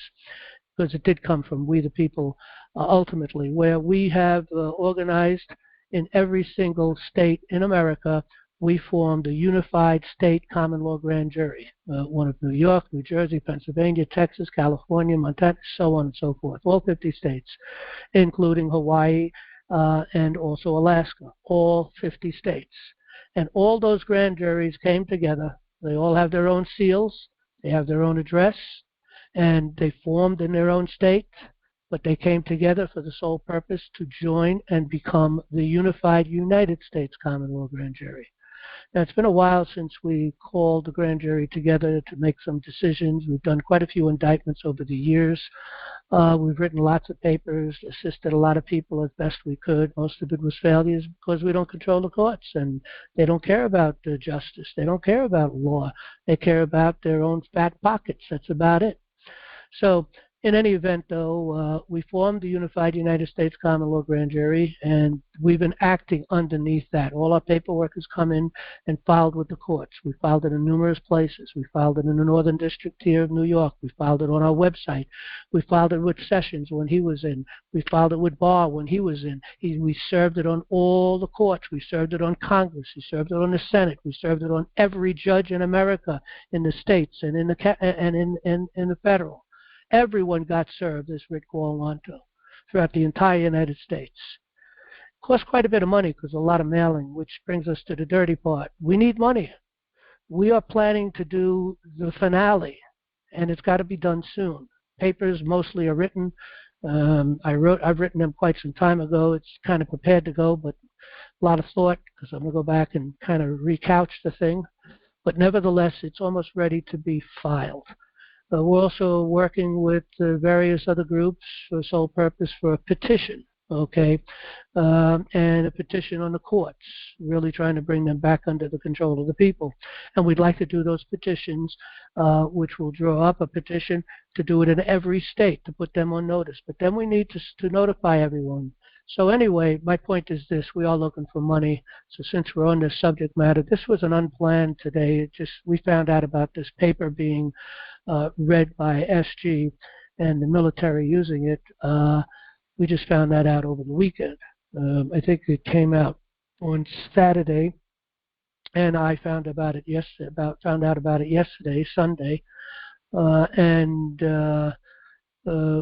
because it did come from we the people ultimately, where we have organized in every single state in America. We formed a unified state common law grand jury, one of New York, New Jersey, Pennsylvania, Texas, California, Montana, so on and so forth, all 50 states, including Hawaii and also Alaska, all 50 states. And all those grand juries came together. They all have their own seals, they have their own address, and they formed in their own state, but they came together for the sole purpose to join and become the Unified United States Common Law Grand Jury. Now, it's been a while since we called the grand jury together to make some decisions. We've done quite a few indictments over the years. We've written lots of papers, assisted a lot of people as best we could. Most of it was failures because we don't control the courts, and they don't care about justice. They don't care about law. They care about their own fat pockets. That's about it. So in any event, though, we formed the Unified United States Common Law Grand Jury, and we've been acting underneath that. All our paperwork has come in and filed with the courts. We filed it in numerous places. We filed it in the Northern District here of New York. We filed it on our website. We filed it with Sessions when he was in. We filed it with Barr when he was in. We served it on all the courts. We served it on Congress. We served it on the Senate. We served it on every judge in America, in the states and in the federal. Everyone got served this writ Warranto throughout the entire United States. It cost quite a bit of money because a lot of mailing, which brings us to the dirty part. We need money. We are planning to do the finale, and it's got to be done soon. Papers mostly are written. I've written them quite some time ago. It's kind of prepared to go, but a lot of thought because I'm going to go back and kind of recouch the thing. But nevertheless, it's almost ready to be filed. We're also working with various other groups for the sole purpose for a petition, okay, and a petition on the courts, really trying to bring them back under the control of the people. And we'd like to do those petitions, which will draw up a petition to do it in every state, to put them on notice. But then we need to notify everyone. So anyway, my point is this: we are looking for money. So since we're on this subject matter, this was an unplanned today. We found out about this paper being read by SG and the military using it. We just found that out over the weekend. I think it came out on Saturday, and I found out about it yesterday, Sunday,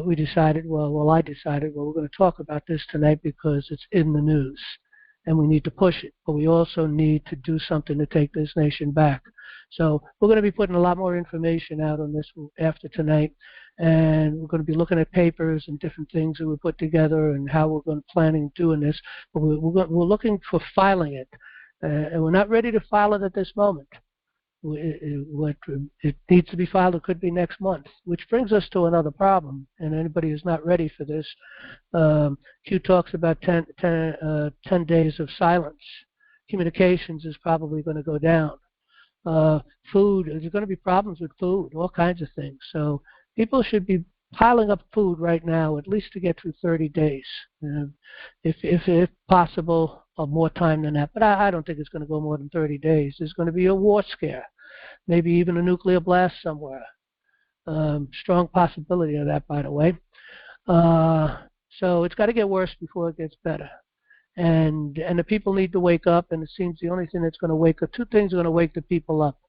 we decided, I decided, we're going to talk about this tonight because it's in the news and we need to push it. But we also need to do something to take this nation back. So we're going to be putting a lot more information out on this after tonight. And we're going to be looking at papers and different things that we put together and how we're going to planning doing this. But we're looking for filing it. And we're not ready to file it at this moment. It needs to be filed. It could be next month, which brings us to another problem. And anybody who's not ready for this, Q talks about 10 days of silence. Communications is probably going to go down. Food, there's going to be problems with food, all kinds of things. So people should be piling up food right now, at least to get through 30 days, if possible, or more time than that. But I don't think it's going to go more than 30 days. There's going to be a war scare, maybe even a nuclear blast somewhere. Strong possibility of that, by the way. So it's got to get worse before it gets better. And the people need to wake up, and it seems the only thing that's going to wake up, two things are going to wake the people up: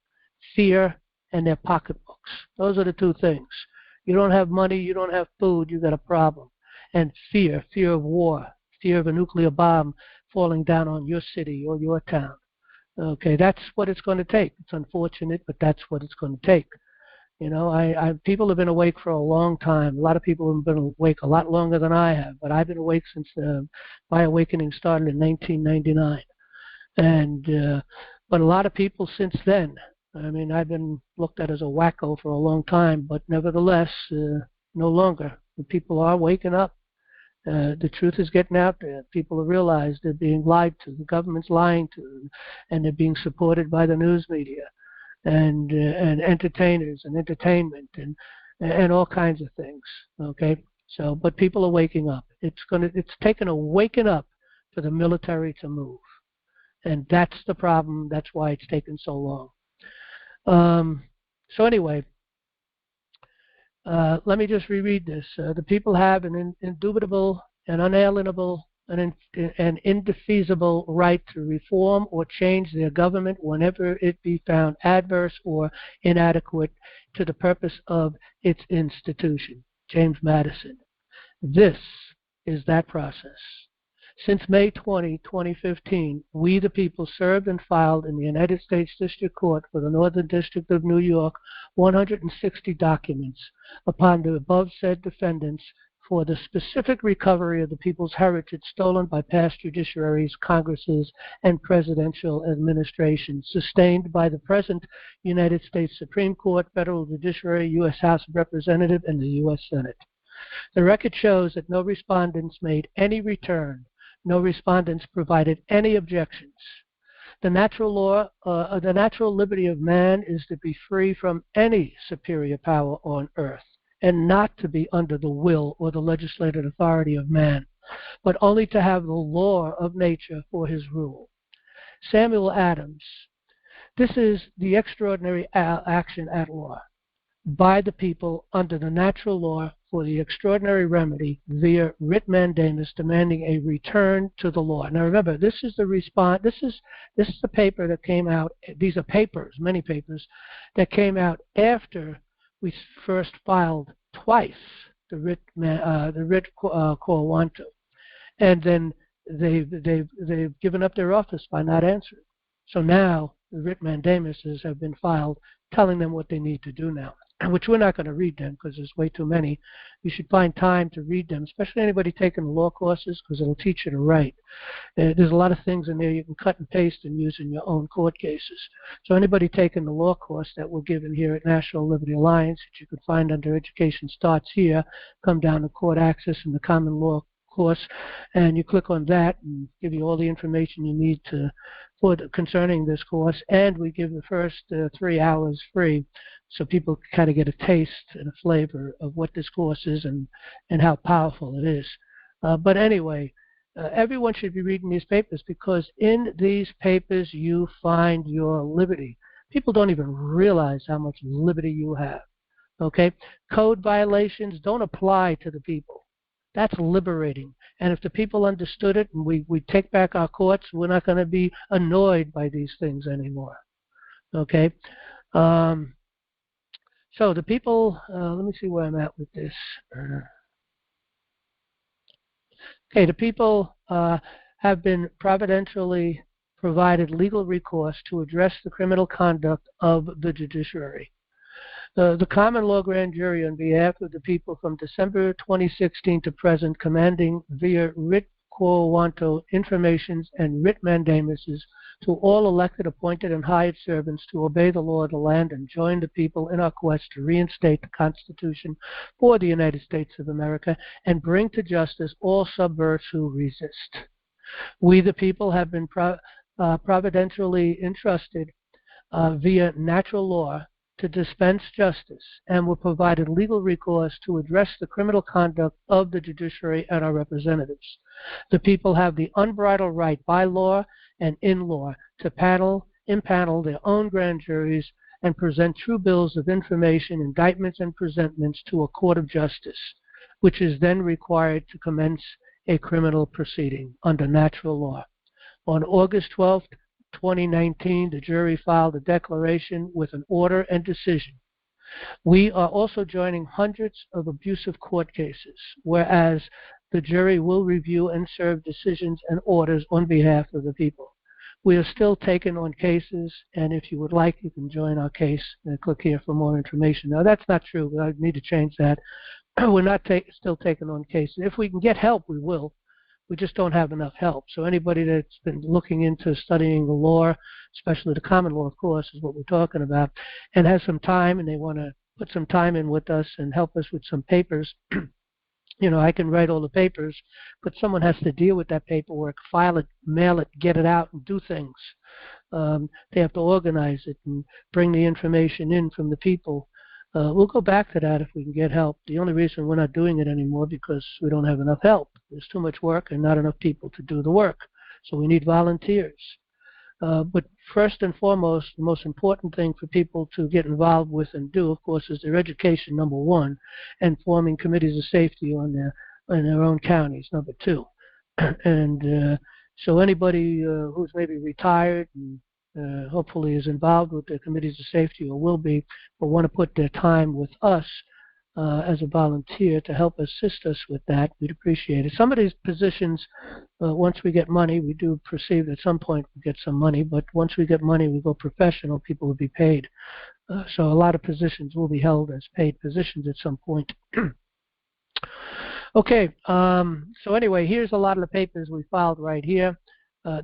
fear and their pocketbooks. Those are the two things. You don't have money, you don't have food, you got a problem. And fear of war, fear of a nuclear bomb falling down on your city or your town. Okay, that's what it's going to take. It's unfortunate, but that's what it's going to take. You know, people have been awake for a long time. A lot of people have been awake a lot longer than I have, but I've been awake since my awakening started in 1999. And But a lot of people since then, I mean, I've been looked at as a wacko for a long time, but nevertheless, no longer. The people are waking up. The truth is getting out there. People have realized they're being lied to. The government's lying to them, and they're being supported by the news media and entertainers and entertainment and all kinds of things. Okay, so but people are waking up. It's taken a waking up for the military to move, and that's the problem. That's why it's taken so long. So anyway. Let me just reread this. The people have an indubitable and unalienable and indefeasible right to reform or change their government whenever it be found adverse or inadequate to the purpose of its institution. James Madison. This is that process. Since May 20, 2015, we, the people, served and filed in the United States District Court for the Northern District of New York 160 documents upon the above said defendants for the specific recovery of the people's heritage stolen by past judiciaries, Congresses, and presidential administrations, sustained by the present United States Supreme Court, Federal Judiciary, U.S. House of Representatives, and the U.S. Senate. The record shows that no respondents made any return. No respondents provided any objections. The natural liberty of man is to be free from any superior power on earth, and not to be under the will or the legislative authority of man, but only to have the law of nature for his rule. Samuel Adams. This is the extraordinary action at law by the people under the natural law for the extraordinary remedy via writ mandamus demanding a return to the law. Now remember, this is the response. This is the paper that came out. These are papers, many papers, that came out after we first filed twice the writ quo warranto, and then they've given up their office by not answering. So now the writ mandamuses have been filed, telling them what they need to do now, which we're not going to read them because there's way too many. You should find time to read them, especially anybody taking the law courses, because it'll teach you to write. There's a lot of things in there you can cut and paste and use in your own court cases. So anybody taking the law course that we're given here at National Liberty Alliance, that you could find under Education Starts Here, come down to Court Access in the Common Law course, and you click on that and give you all the information you need concerning this course, and we give the first 3 hours free, so people kind of get a taste and a flavor of what this course is and how powerful it is. But anyway, everyone should be reading these papers, because in these papers you find your liberty. People don't even realize how much liberty you have. Okay? Code violations don't apply to the people. That's liberating. And if the people understood it and we take back our courts, we're not going to be annoyed by these things anymore. Okay? So the people, let me see where I'm at with this. Okay, the people have been providentially provided legal recourse to address the criminal conduct of the judiciary. The common law grand jury on behalf of the people from December 2016 to present, commanding via writ quo warranto informations and writ mandamuses to all elected, appointed, and hired servants to obey the law of the land and join the people in our quest to reinstate the Constitution for the United States of America and bring to justice all subverts who resist. We, the people, have been providentially entrusted via natural law to dispense justice, and were provided legal recourse to address the criminal conduct of the judiciary and our representatives. The people have the unbridled right by law and in law to impanel their own grand juries and present true bills of information, indictments, and presentments to a court of justice, which is then required to commence a criminal proceeding under natural law. On August 12th, 2019, the jury filed a declaration with an order and decision. We are also joining hundreds of abusive court cases, whereas the jury will review and serve decisions and orders on behalf of the people. We are still taking on cases, and if you would like, you can join our case and click here for more information. Now, that's not true. I need to change that. We're not still taking on cases. If we can get help, we will. We just don't have enough help. So anybody that's been looking into studying the law, especially the common law, of course, is what we're talking about, and has some time and they want to put some time in with us and help us with some papers, I can write all the papers, but someone has to deal with that paperwork, file it, mail it, get it out, and do things. They have to organize it and bring the information in from the people. We'll go back to that if we can get help. The only reason we're not doing it anymore because we don't have enough help. There's too much work and not enough people to do the work. So we need volunteers. But first and foremost, the most important thing for people to get involved with and do, of course, is their education, number one, and forming committees of safety in their own counties, number two. And so anybody who's maybe retired and hopefully is involved with the committees of safety or will be, but want to put their time with us as a volunteer to help assist us with that, we'd appreciate it. Some of these positions, once we get money, we do perceive at some point we get some money, but once we get money, we go professional, people will be paid. So a lot of positions will be held as paid positions at some point. Okay, so anyway, here's a lot of the papers we filed right here.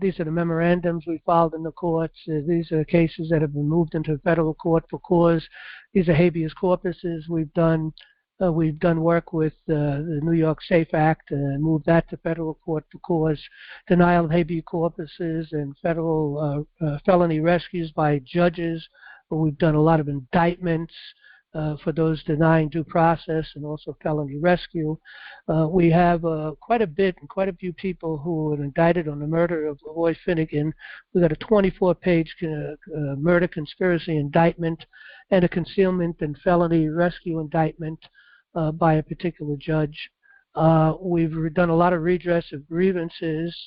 These are the memorandums we filed in the courts. These are cases that have been moved into federal court for cause. These are habeas corpuses we've done. We've done work with the New York SAFE Act and moved that to federal court for cause. Denial of habeas corpuses and federal felony rescues by judges. We've done a lot of indictments for those denying due process and also felony rescue. We have quite a bit and quite a few people who were indicted on the murder of Roy Finnegan. We got a 24-page murder conspiracy indictment and a concealment and felony rescue indictment by a particular judge. We've done a lot of redress of grievances,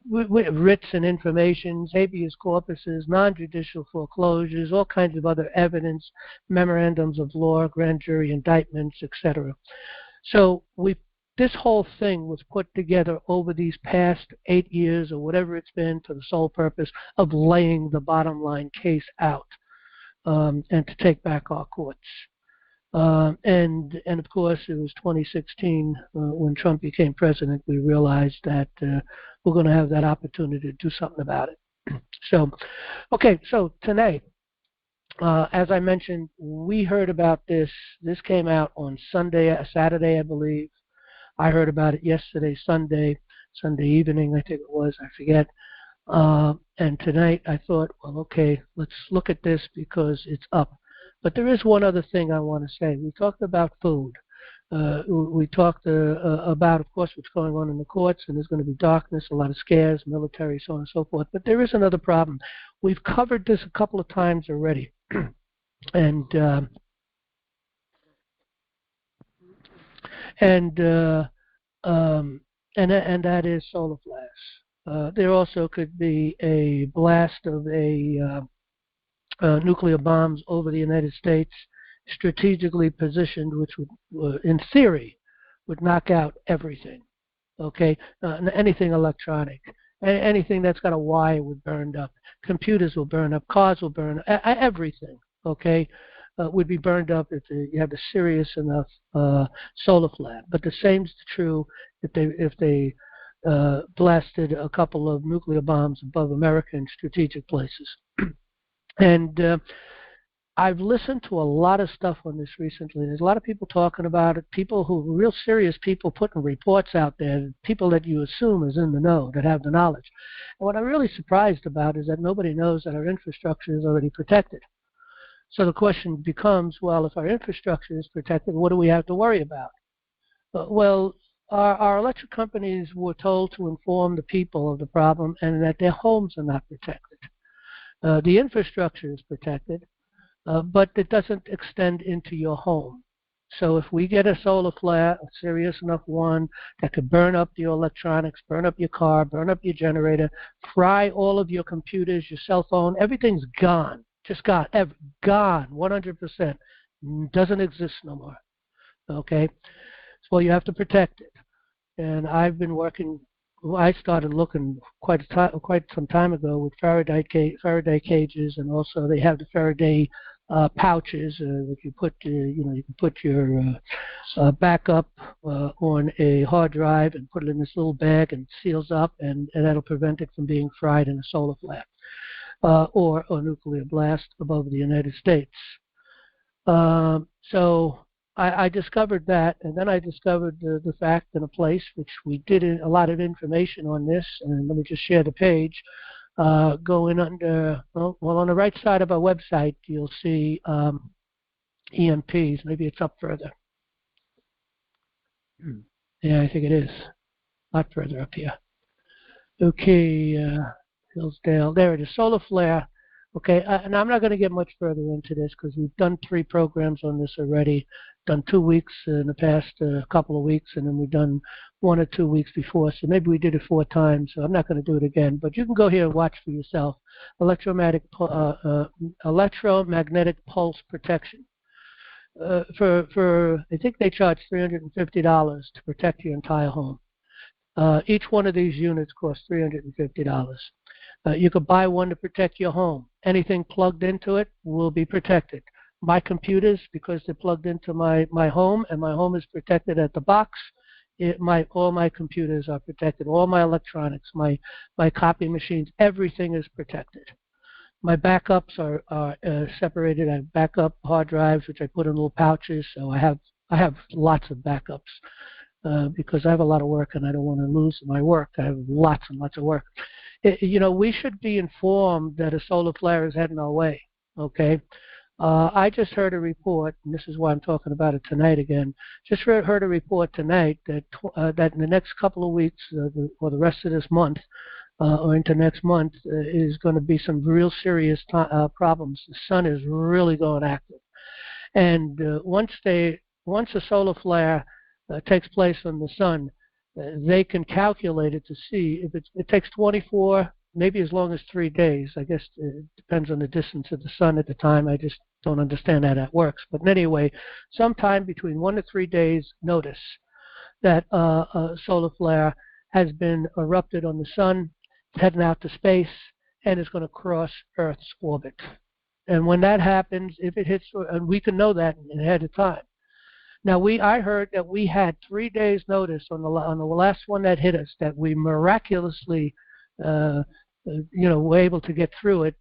writs and informations, habeas corpuses, non-judicial foreclosures, all kinds of other evidence, memorandums of law, grand jury indictments, etc. So this whole thing was put together over these past 8 years or whatever it's been for the sole purpose of laying the bottom line case out and to take back our courts. And of course, it was 2016 when Trump became president, we realized that we're going to have that opportunity to do something about it. So, okay, so tonight, as I mentioned, we heard about this. This came out on Saturday, I believe. I heard about it yesterday, Sunday evening, I think it was, I forget. And tonight I thought, well, okay, let's look at this because it's up. But there is one other thing I want to say. We talked about food. We talked about, of course, what's going on in the courts, and there's going to be darkness, a lot of scares, military, so on and so forth. But there is another problem. We've covered this a couple of times already, and that is solar flares. There also could be a blast of nuclear bombs over the United States, strategically positioned, which would, in theory, would knock out everything. Okay, anything electronic, anything that's got a wire would burn up. Computers will burn up. Cars will burn up. Everything. Okay, would be burned up if you have a serious enough solar flare. But the same is true if they blasted a couple of nuclear bombs above America in strategic places. And I've listened to a lot of stuff on this recently. There's a lot of people talking about it, real serious people putting reports out there, people that you assume is in the know, that have the knowledge. And what I'm really surprised about is that nobody knows that our infrastructure is already protected. So the question becomes, well, if our infrastructure is protected, what do we have to worry about? Well, our electric companies were told to inform the people of the problem and that their homes are not protected. The infrastructure is protected, but it doesn't extend into your home. So if we get a solar flare, a serious enough one, that could burn up your electronics, burn up your car, burn up your generator, fry all of your computers, your cell phone, everything's gone. Just gone. Gone, 100%. Doesn't exist no more. Okay? So you have to protect it. And I've been working. I started looking quite some time ago with Faraday cages, and also they have the Faraday pouches that you put, you can put your backup on a hard drive and put it in this little bag, and it seals up, and that'll prevent it from being fried in a solar flare or a nuclear blast above the United States. So I discovered that, and then I discovered the fact in a place which we did a lot of information on this, and let me just share the page. Going under, well, on the right side of our website, you'll see EMPs. Maybe it's up further. Yeah, I think it is. A lot further up here. Okay, Hillsdale. There it is. Solar flare. Okay, and I'm not going to get much further into this because we've done 3 programs on this already. Done 2 weeks in the past couple of weeks, and then we've done 1 or 2 weeks before. So maybe we did it 4 times. So I'm not going to do it again. But you can go here and watch for yourself. Electromagnetic pulse protection. For I think they charge $350 to protect your entire home. Each one of these units costs $350. You could buy one to protect your home. Anything plugged into it will be protected. My computers, because they're plugged into my home, and my home is protected at the box, all my computers are protected. All my electronics, my copy machines, everything is protected. My backups are separated. I have backup hard drives, which I put in little pouches. So I have lots of backups because I have a lot of work and I don't want to lose my work. I have lots and lots of work. We should be informed that a solar flare is heading our way. Okay. I just heard a report, and this is why I'm talking about it tonight again. Just heard a report tonight that that in the next couple of weeks, or the rest of this month, or into next month, is going to be some real serious problems. The sun is really going active, and once a solar flare takes place on the sun, they can calculate it to see if it takes 24, maybe as long as 3 days. I guess it depends on the distance of the sun at the time. I just don't understand how that works. But anyway, sometime between 1 to 3 days notice that a solar flare has been erupted on the sun, it's heading out to space, and it's going to cross Earth's orbit. And when that happens, if it hits, and we can know that ahead of time. Now, I heard that we had 3 days notice on the last one that hit us, that we miraculously were able to get through it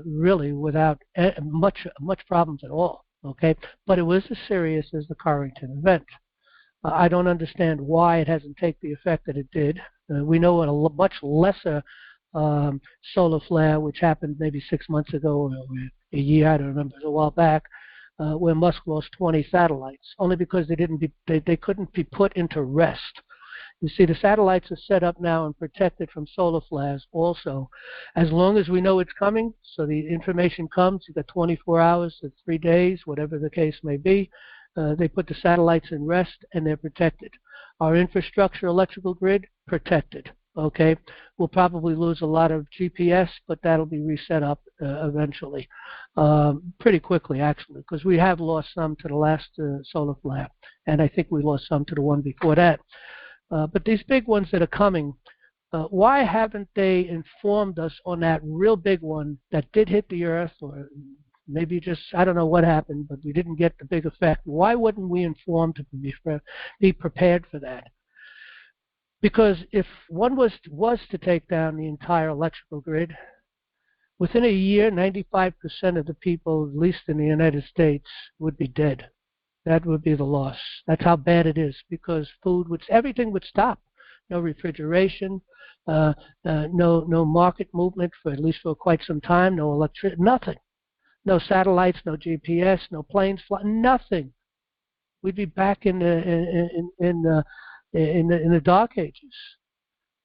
really without much problems at all. Okay, but it was as serious as the Corrington event. I don't understand why it hasn't taken the effect that it did. We know a much lesser solar flare, which happened maybe 6 months ago or a year, I don't remember, it was a while back, where Musk lost 20 satellites, only because they couldn't be put into rest. You see, the satellites are set up now and protected from solar flares also. As long as we know it's coming, so the information comes, you've got 24 hours to 3 days, whatever the case may be, they put the satellites in rest and they're protected. Our infrastructure, electrical grid, protected. Okay, we'll probably lose a lot of GPS, but that'll be reset up eventually, pretty quickly actually, because we have lost some to the last solar flare, and I think we lost some to the one before that. But these big ones that are coming, why haven't they informed us on that real big one that did hit the Earth, or maybe just, I don't know what happened, but we didn't get the big effect? Why wouldn't we inform to be prepared for that? Because if one was to take down the entire electrical grid, within a year, 95% of the people, at least in the United States, would be dead. That would be the loss. That's how bad it is, because everything would stop. No refrigeration, no market movement for at least for quite some time. No electricity, nothing. No satellites, no GPS, no planes flying, nothing. We'd be back in the dark ages.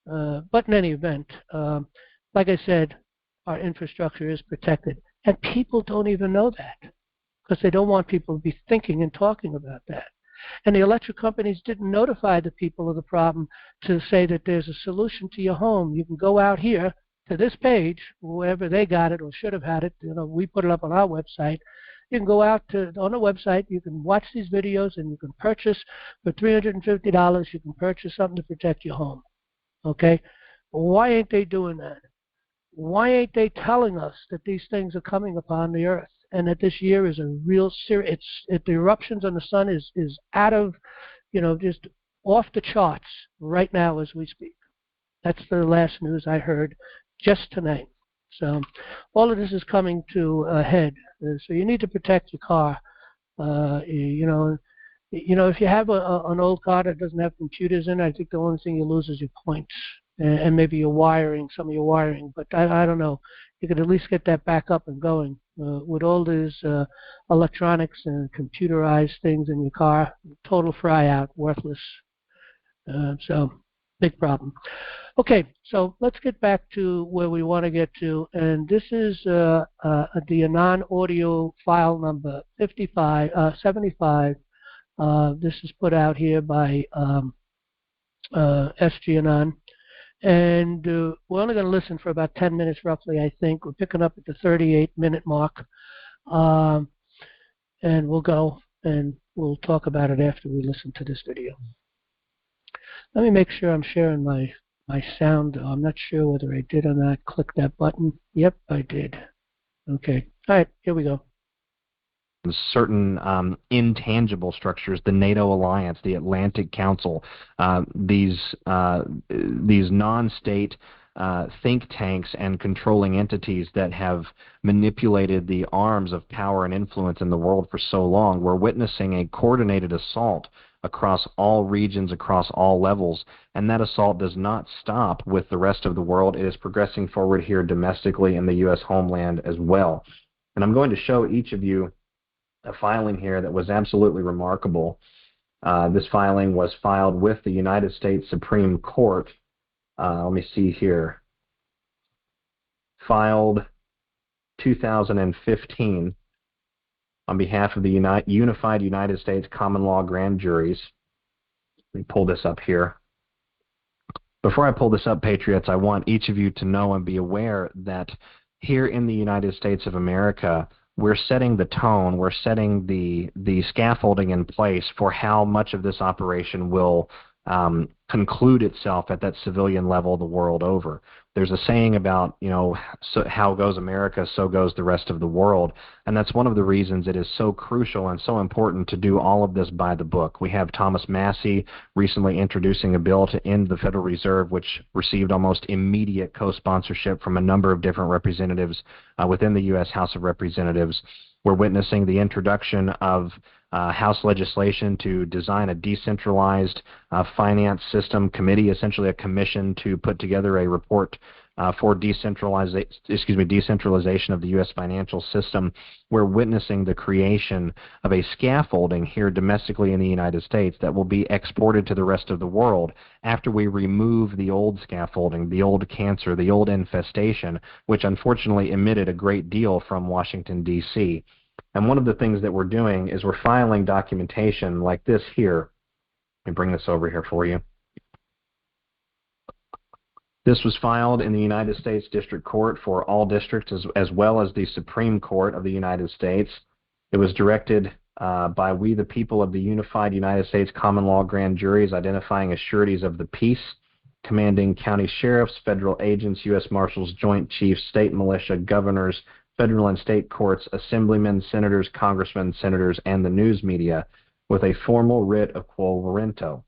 But in any event, like I said, our infrastructure is protected, and people don't even know that, because they don't want people to be thinking and talking about that. And the electric companies didn't notify the people of the problem to say that there's a solution to your home. You can go out here to this page, wherever they got it or should have had it. We put it up on our website. You can go out on the website, you can watch these videos, and you can purchase for $350, you can purchase something to protect your home. Okay? Why ain't they doing that? Why ain't they telling us that these things are coming upon the Earth? and that this year is a real serious. The eruptions on the sun is out of, just off the charts right now as we speak. That's the last news I heard just tonight. So all of this is coming to a head. So you need to protect your car. If you have an old car that doesn't have computers in it, I think the only thing you lose is your points and maybe your wiring, some of your wiring. But I don't know. You could at least get that back up and going. With all these electronics and computerized things in your car, total fry out, worthless. So big problem. Okay, so let's get back to where we want to get to, and this is the non-audio file number 75. This is put out here by SG&On, and we're only going to listen for about 10 minutes roughly, I think. We're picking up at the 38-minute mark, and we'll go and we'll talk about it after we listen to this video. Let me make sure I'm sharing my sound. I'm not sure whether I did or not. Click that button. Yep, I did. Okay. All right, here we go. Certain intangible structures, the NATO alliance, the Atlantic Council, these non-state think tanks and controlling entities that have manipulated the arms of power and influence in the world for so long. We're witnessing a coordinated assault across all regions, across all levels, and that assault does not stop with the rest of the world. It is progressing forward here domestically in the U.S. homeland as well. And I'm going to show each of you a filing here that was absolutely remarkable. This filing was filed with the United States Supreme Court. Let me see here. Filed 2015 on behalf of the Unified United States Common Law Grand Juries. Let me pull this up here. Before I pull this up, Patriots, I want each of you to know and be aware that here in the United States of America, we're setting the tone, we're setting the scaffolding in place for how much of this operation will conclude itself at that civilian level the world over. There's a saying about, so how goes America, so goes the rest of the world. And that's one of the reasons it is so crucial and so important to do all of this by the book. We have Thomas Massie recently introducing a bill to end the Federal Reserve, which received almost immediate co-sponsorship from a number of different representatives within the U.S. House of Representatives. We're witnessing the introduction of House legislation to design a decentralized finance system committee, essentially a commission to put together a report for decentralization of the U.S. financial system. We're witnessing the creation of a scaffolding here domestically in the United States that will be exported to the rest of the world after we remove the old scaffolding, the old cancer, the old infestation, which unfortunately emitted a great deal from Washington, D.C. And one of the things that we're doing is we're filing documentation like this here. Let me bring this over here for you. This was filed in the United States District Court for all districts as well as the Supreme Court of the United States. It was directed by we the people of the Unified United States Common Law Grand Juries, identifying as sureties of the peace, commanding county sheriffs, federal agents, U.S. Marshals, joint chiefs, state militia, governors, federal and state courts, assemblymen, senators, congressmen, senators, and the news media with a formal writ of quo warranto.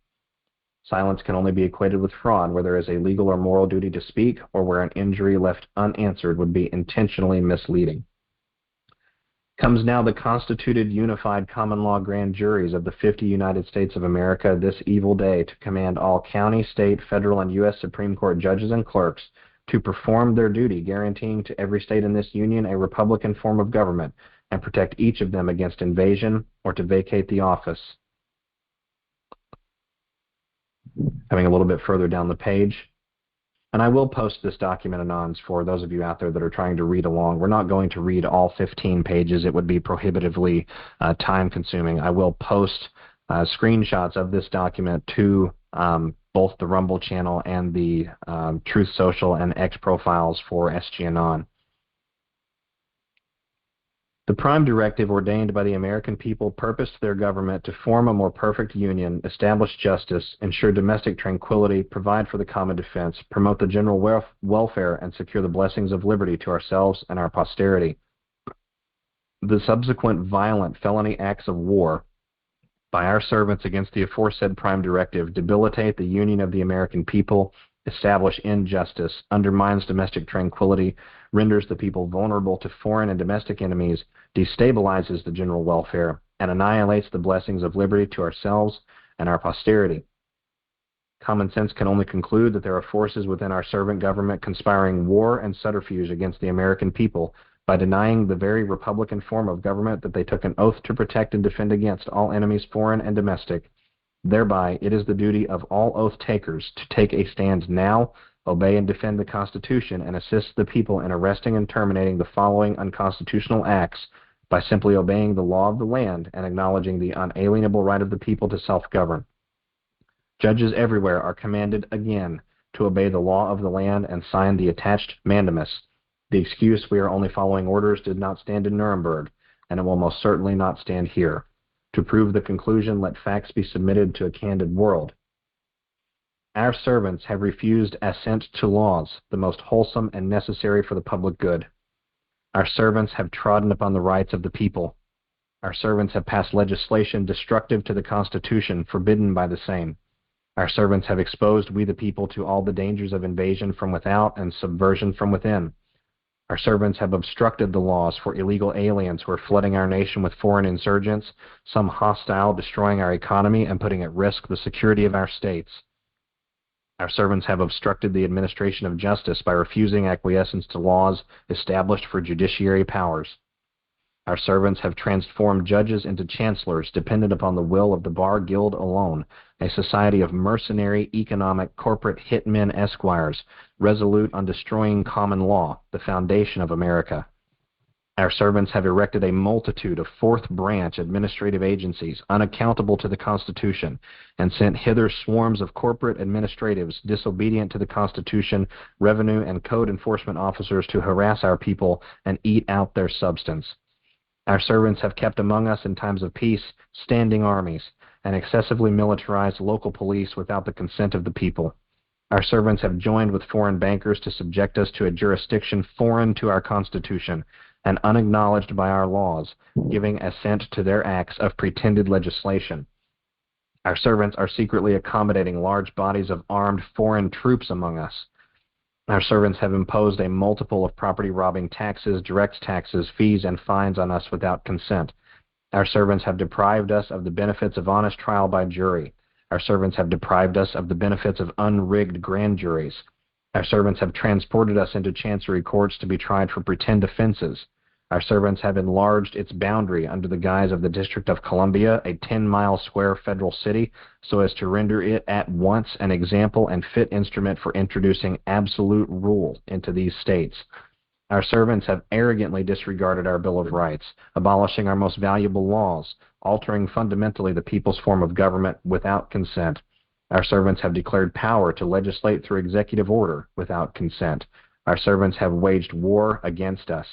Silence can only be equated with fraud where there is a legal or moral duty to speak or where an injury left unanswered would be intentionally misleading. Comes now the constituted unified common law grand juries of the 50 United States of America this evil day to command all county, state, federal, and U.S. Supreme Court judges and clerks to perform their duty, guaranteeing to every state in this union a republican form of government and protect each of them against invasion or to vacate the office. Coming a little bit further down the page, and I will post this document anons for those of you out there that are trying to read along. We're not going to read all 15 pages. It would be prohibitively time-consuming. I will post screenshots of this document to both the Rumble channel and the Truth Social and X profiles for SG&On. The prime directive ordained by the American people purposed their government to form a more perfect union, establish justice, ensure domestic tranquility, provide for the common defense, promote the general welfare, and secure the blessings of liberty to ourselves and our posterity. the subsequent violent felony acts of war by our servants against the aforesaid prime directive debilitate the union of the American people, establish injustice, undermines domestic tranquility, renders the people vulnerable to foreign and domestic enemies, destabilizes the general welfare, and annihilates the blessings of liberty to ourselves and our posterity. Common sense can only conclude that there are forces within our servant government conspiring war and subterfuge against the American people by denying the very republican form of government that they took an oath to protect and defend against all enemies, foreign and domestic. Thereby, it is the duty of all oath-takers to take a stand now, obey and defend the Constitution, and assist the people in arresting and terminating the following unconstitutional acts by simply obeying the law of the land and acknowledging the unalienable right of the people to self-govern. Judges everywhere are commanded again to obey the law of the land and sign the attached mandamus. The excuse "we are only following orders" did not stand in Nuremberg, and it will most certainly not stand here. To prove the conclusion, let facts be submitted to a candid world. Our servants have refused assent to laws, the most wholesome and necessary for the public good. Our servants have trodden upon the rights of the people. Our servants have passed legislation destructive to the Constitution, forbidden by the same. Our servants have exposed we the people to all the dangers of invasion from without and subversion from within. Our servants have obstructed the laws for illegal aliens who are flooding our nation with foreign insurgents, some hostile, destroying our economy and putting at risk the security of our states. Our servants have obstructed the administration of justice by refusing acquiescence to laws established for judiciary powers. Our servants have transformed judges into chancellors dependent upon the will of the Bar Guild alone, a society of mercenary, economic, corporate hitmen esquires, resolute on destroying common law, the foundation of America. Our servants have erected a multitude of fourth branch administrative agencies unaccountable to the Constitution, and sent hither swarms of corporate administratives disobedient to the Constitution, revenue and code enforcement officers to harass our people and eat out their substance. Our servants have kept among us in times of peace standing armies and excessively militarized local police without the consent of the people. Our servants have joined with foreign bankers to subject us to a jurisdiction foreign to our Constitution and unacknowledged by our laws, giving assent to their acts of pretended legislation. Our servants are secretly accommodating large bodies of armed foreign troops among us. Our servants have imposed a multiple of property-robbing taxes, direct taxes, fees, and fines on us without consent. Our servants have deprived us of the benefits of honest trial by jury. Our servants have deprived us of the benefits of unrigged grand juries. Our servants have transported us into chancery courts to be tried for pretend offenses. Our servants have enlarged its boundary under the guise of the District of Columbia, a 10-mile square federal city, so as to render it at once an example and fit instrument for introducing absolute rule into these states. Our servants have arrogantly disregarded our Bill of Rights, abolishing our most valuable laws, altering fundamentally the people's form of government without consent. Our servants have declared power to legislate through executive order without consent. Our servants have waged war against us.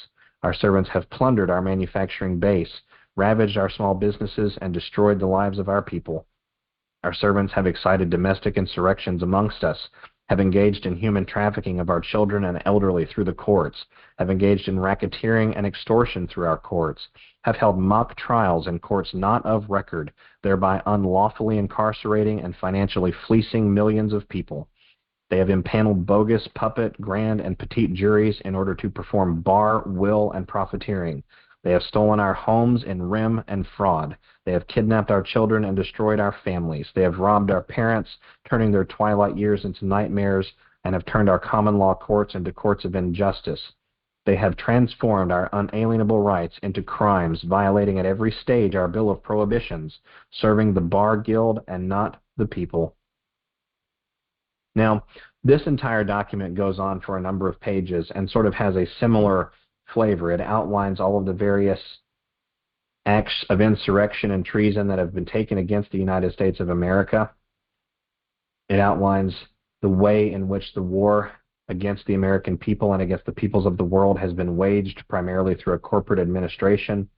Our servants have plundered our manufacturing base, ravaged our small businesses, and destroyed the lives of our people. Our servants have excited domestic insurrections amongst us, have engaged in human trafficking of our children and elderly through the courts, have engaged in racketeering and extortion through our courts, have held mock trials in courts not of record, thereby unlawfully incarcerating and financially fleecing millions of people. They have impaneled bogus puppet, grand, and petit juries in order to perform bar, will, and profiteering. They have stolen our homes in rim and fraud. They have kidnapped our children and destroyed our families. They have robbed our parents, turning their twilight years into nightmares, and have turned our common law courts into courts of injustice. They have transformed our unalienable rights into crimes, violating at every stage our Bill of Prohibitions, serving the Bar Guild and not the people. Now, this entire document goes on for a number of pages and sort of has a similar flavor. It outlines all of the various acts of insurrection and treason that have been taken against the United States of America. It outlines the way in which the war against the American people and against the peoples of the world has been waged primarily through a corporate administration.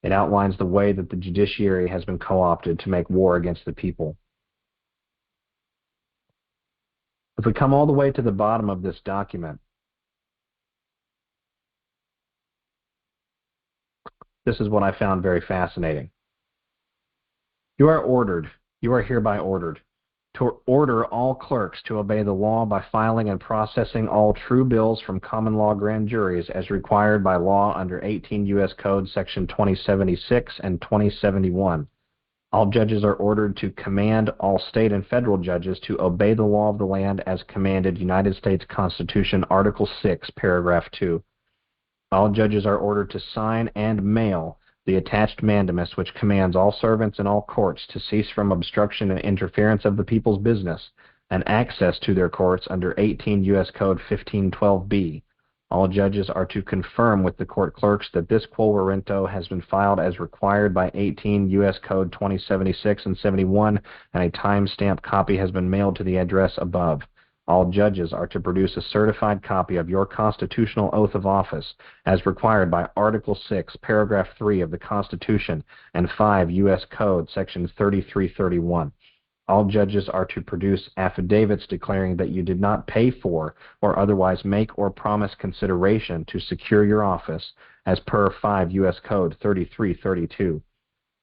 It outlines the way that the judiciary has been co-opted to make war against the people. If we come all the way to the bottom of this document, this is what I found very fascinating. You are hereby ordered to order all clerks to obey the law by filing and processing all true bills from common law grand juries as required by law under 18 U.S. Code Section 2076 and 2071. All judges are ordered to command all state and federal judges to obey the law of the land as commanded United States Constitution, Article 6, Paragraph 2. All judges are ordered to sign and mail the attached mandamus which commands all servants in all courts to cease from obstruction and interference of the people's business and access to their courts under 18 U.S. Code 1512b. All judges are to confirm with the court clerks that this quo warranto has been filed as required by 18 U.S. Code 2076 and 71, and a time-stamped copy has been mailed to the address above. All judges are to produce a certified copy of your constitutional oath of office as required by Article 6, Paragraph 3 of the Constitution and 5 U.S. Code Section 3331. All judges are to produce affidavits declaring that you did not pay for or otherwise make or promise consideration to secure your office as per 5 U.S. Code 3332.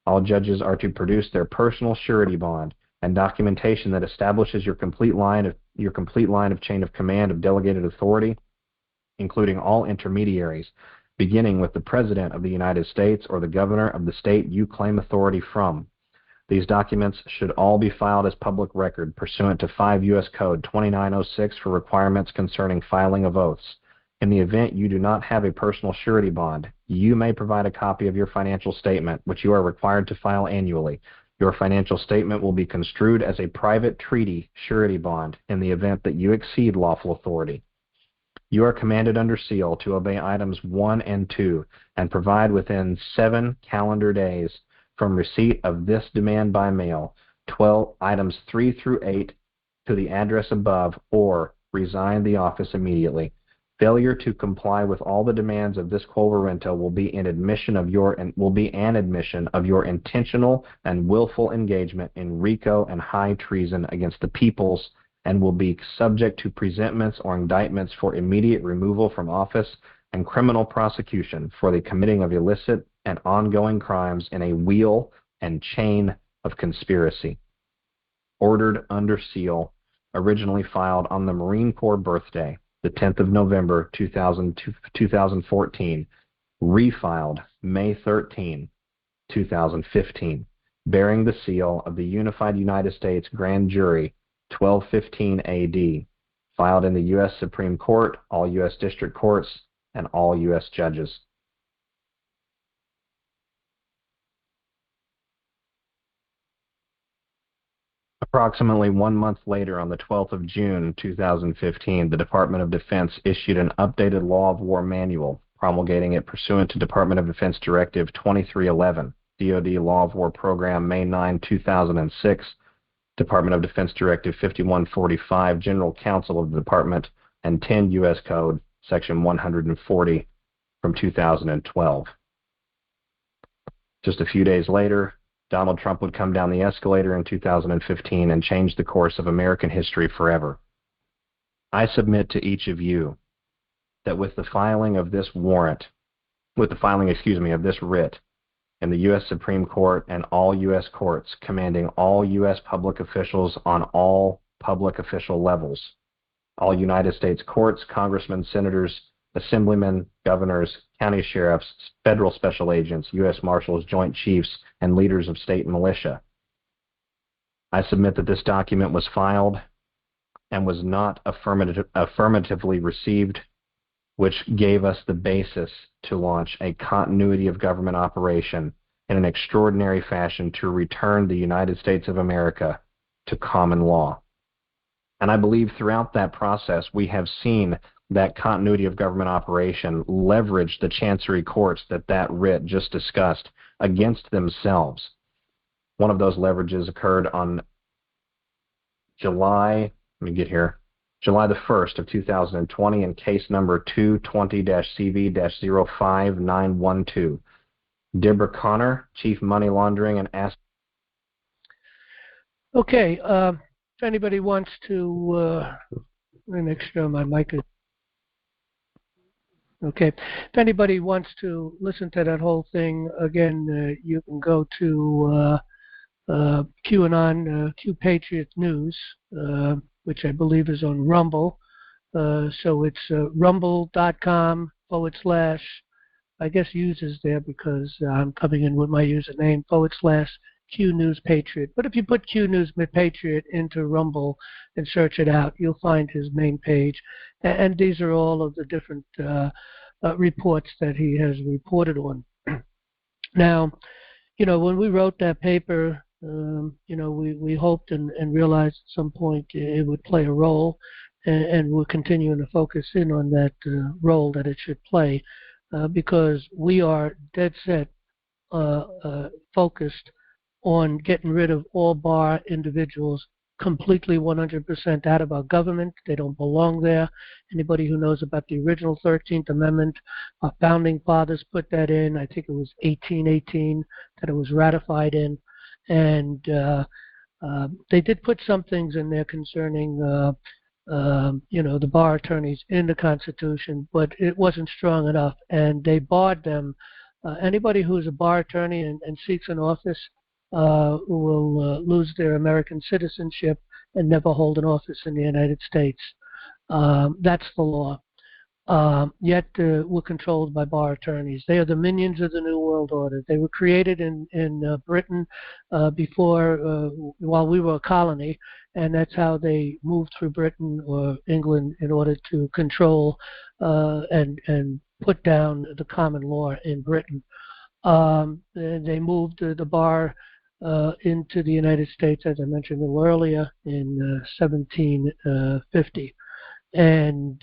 All judges are to produce their personal surety bond and documentation that establishes your complete line of chain of command of delegated authority, including all intermediaries, beginning with the President of the United States or the Governor of the state you claim authority from. These documents should all be filed as public record pursuant to 5 U.S. Code 2906 for requirements concerning filing of oaths. In the event you do not have a personal surety bond, you may provide a copy of your financial statement, which you are required to file annually. Your financial statement will be construed as a private treaty surety bond in the event that you exceed lawful authority. You are commanded under seal to obey items 1 and 2 and provide within 7 calendar days from receipt of this demand by mail, 12 items 3 through 8 to the address above, or resign the office immediately. Failure to comply with all the demands of this quo warranto will be an admission of your intentional and willful engagement in RICO and high treason against the peoples, and will be subject to presentments or indictments for immediate removal from office and criminal prosecution for the committing of illicit and ongoing crimes in a wheel and chain of conspiracy. Ordered under seal, originally filed on the Marine Corps birthday, the 10th of November, 2014, refiled May 13, 2015, bearing the seal of the Unified United States Grand Jury, 1215 AD, filed in the U.S. Supreme Court, all U.S. District Courts, and all U.S. judges. Approximately 1 month later, on the 12th of June 2015, the Department of Defense issued an updated Law of War manual, promulgating it pursuant to Department of Defense Directive 2311, DoD Law of War Program, May 9, 2006, Department of Defense Directive 5145, General Counsel of the Department, and 10 U.S. Code, Section 140 from 2012. Just a few days later, Donald Trump would come down the escalator in 2015 and change the course of American history forever. I submit to each of you that with the filing of this writ in the U.S. Supreme Court and all U.S. courts, commanding all U.S. public officials on all public official levels, all United States courts, congressmen, senators, assemblymen, governors, county sheriffs, federal special agents, U.S. Marshals, Joint Chiefs, and leaders of state militia. I submit that this document was filed and was not affirmatively received, which gave us the basis to launch a continuity of government operation in an extraordinary fashion to return the United States of America to common law. And I believe throughout that process we have seen that continuity of government operation leverage the chancery courts that writ just discussed against themselves. One of those leverages occurred on July the 1st of 2020 in case number 220-CV-05912. Deborah Connor, Chief Money Laundering and Asset. Okay, if anybody wants to, let me make sure my mic is Okay. If anybody wants to listen to that whole thing again, you can go to QAnon, Q Patriot News, which I believe is on Rumble. So it's rumble.com/ I guess users there because I'm coming in with my username / Q News Patriot. But if you put Q News Patriot into Rumble and search it out, you'll find his main page. And these are all of the different reports that he has reported on. Now, when we wrote that paper, we hoped and realized at some point it would play a role, and we're continuing to focus in on that role that it should play, because we are dead set focused on getting rid of all bar individuals completely 100% out of our government. They don't belong there. Anybody who knows about the original 13th Amendment, our founding fathers put that in. I think it was 1818 that it was ratified in. And they did put some things in there concerning, the bar attorneys in the Constitution, but it wasn't strong enough. And they barred them. Anybody who's a bar attorney and seeks an office will lose their American citizenship and never hold an office in the United States. That's the law. Yet we're controlled by bar attorneys. They are the minions of the New World Order. They were created in Britain before, while we were a colony, and that's how they moved through Britain or England in order to control and put down the common law in Britain. They moved the bar into the United States, as I mentioned a little earlier, in 1750. And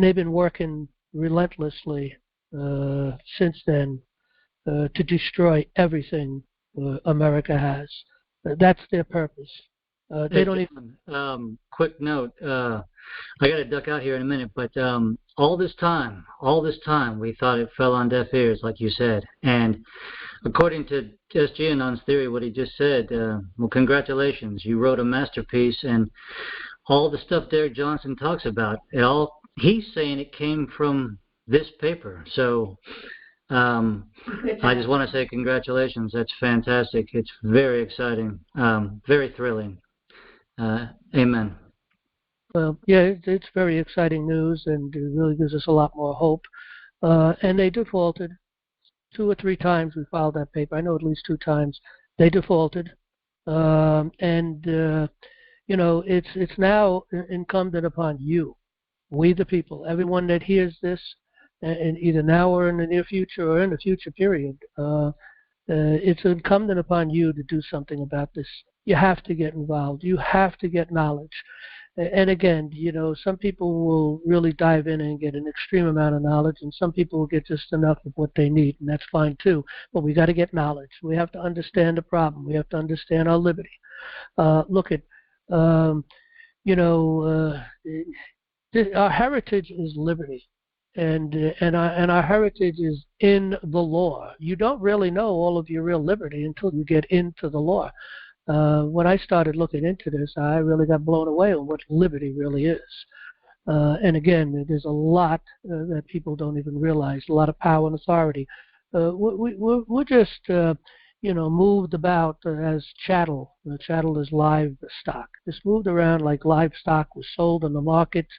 they've been working relentlessly since then to destroy everything America has. That's their purpose. They don't even. Quick note. I got to duck out here in a minute, but all this time, we thought it fell on deaf ears, like you said. And according to SGAnon's theory, what he just said, well, congratulations, you wrote a masterpiece, and all the stuff Derek Johnson talks about, he's saying it came from this paper. So I just want to say congratulations. That's fantastic. It's very exciting, very thrilling. Amen. Well, yeah, it's very exciting news, and it really gives us a lot more hope. And they defaulted 2 or 3 times. We filed that paper. I know at least 2 times they defaulted, it's now incumbent upon you, we the people, everyone that hears this, and either now or in the near future or in the future period, it's incumbent upon you to do something about this. You have to get involved. You have to get knowledge. And again, some people will really dive in and get an extreme amount of knowledge, and some people will get just enough of what they need, and that's fine too. But we got to get knowledge. We have to understand the problem. We have to understand our liberty. Look at, our heritage is liberty, and our heritage is in the law. You don't really know all of your real liberty until you get into the law. When I started looking into this, I really got blown away on what liberty really is. And again, there's a lot that people don't even realize, a lot of power and authority. We're just, moved about as chattel. Chattel is livestock. Just moved around like livestock. Was sold in the markets.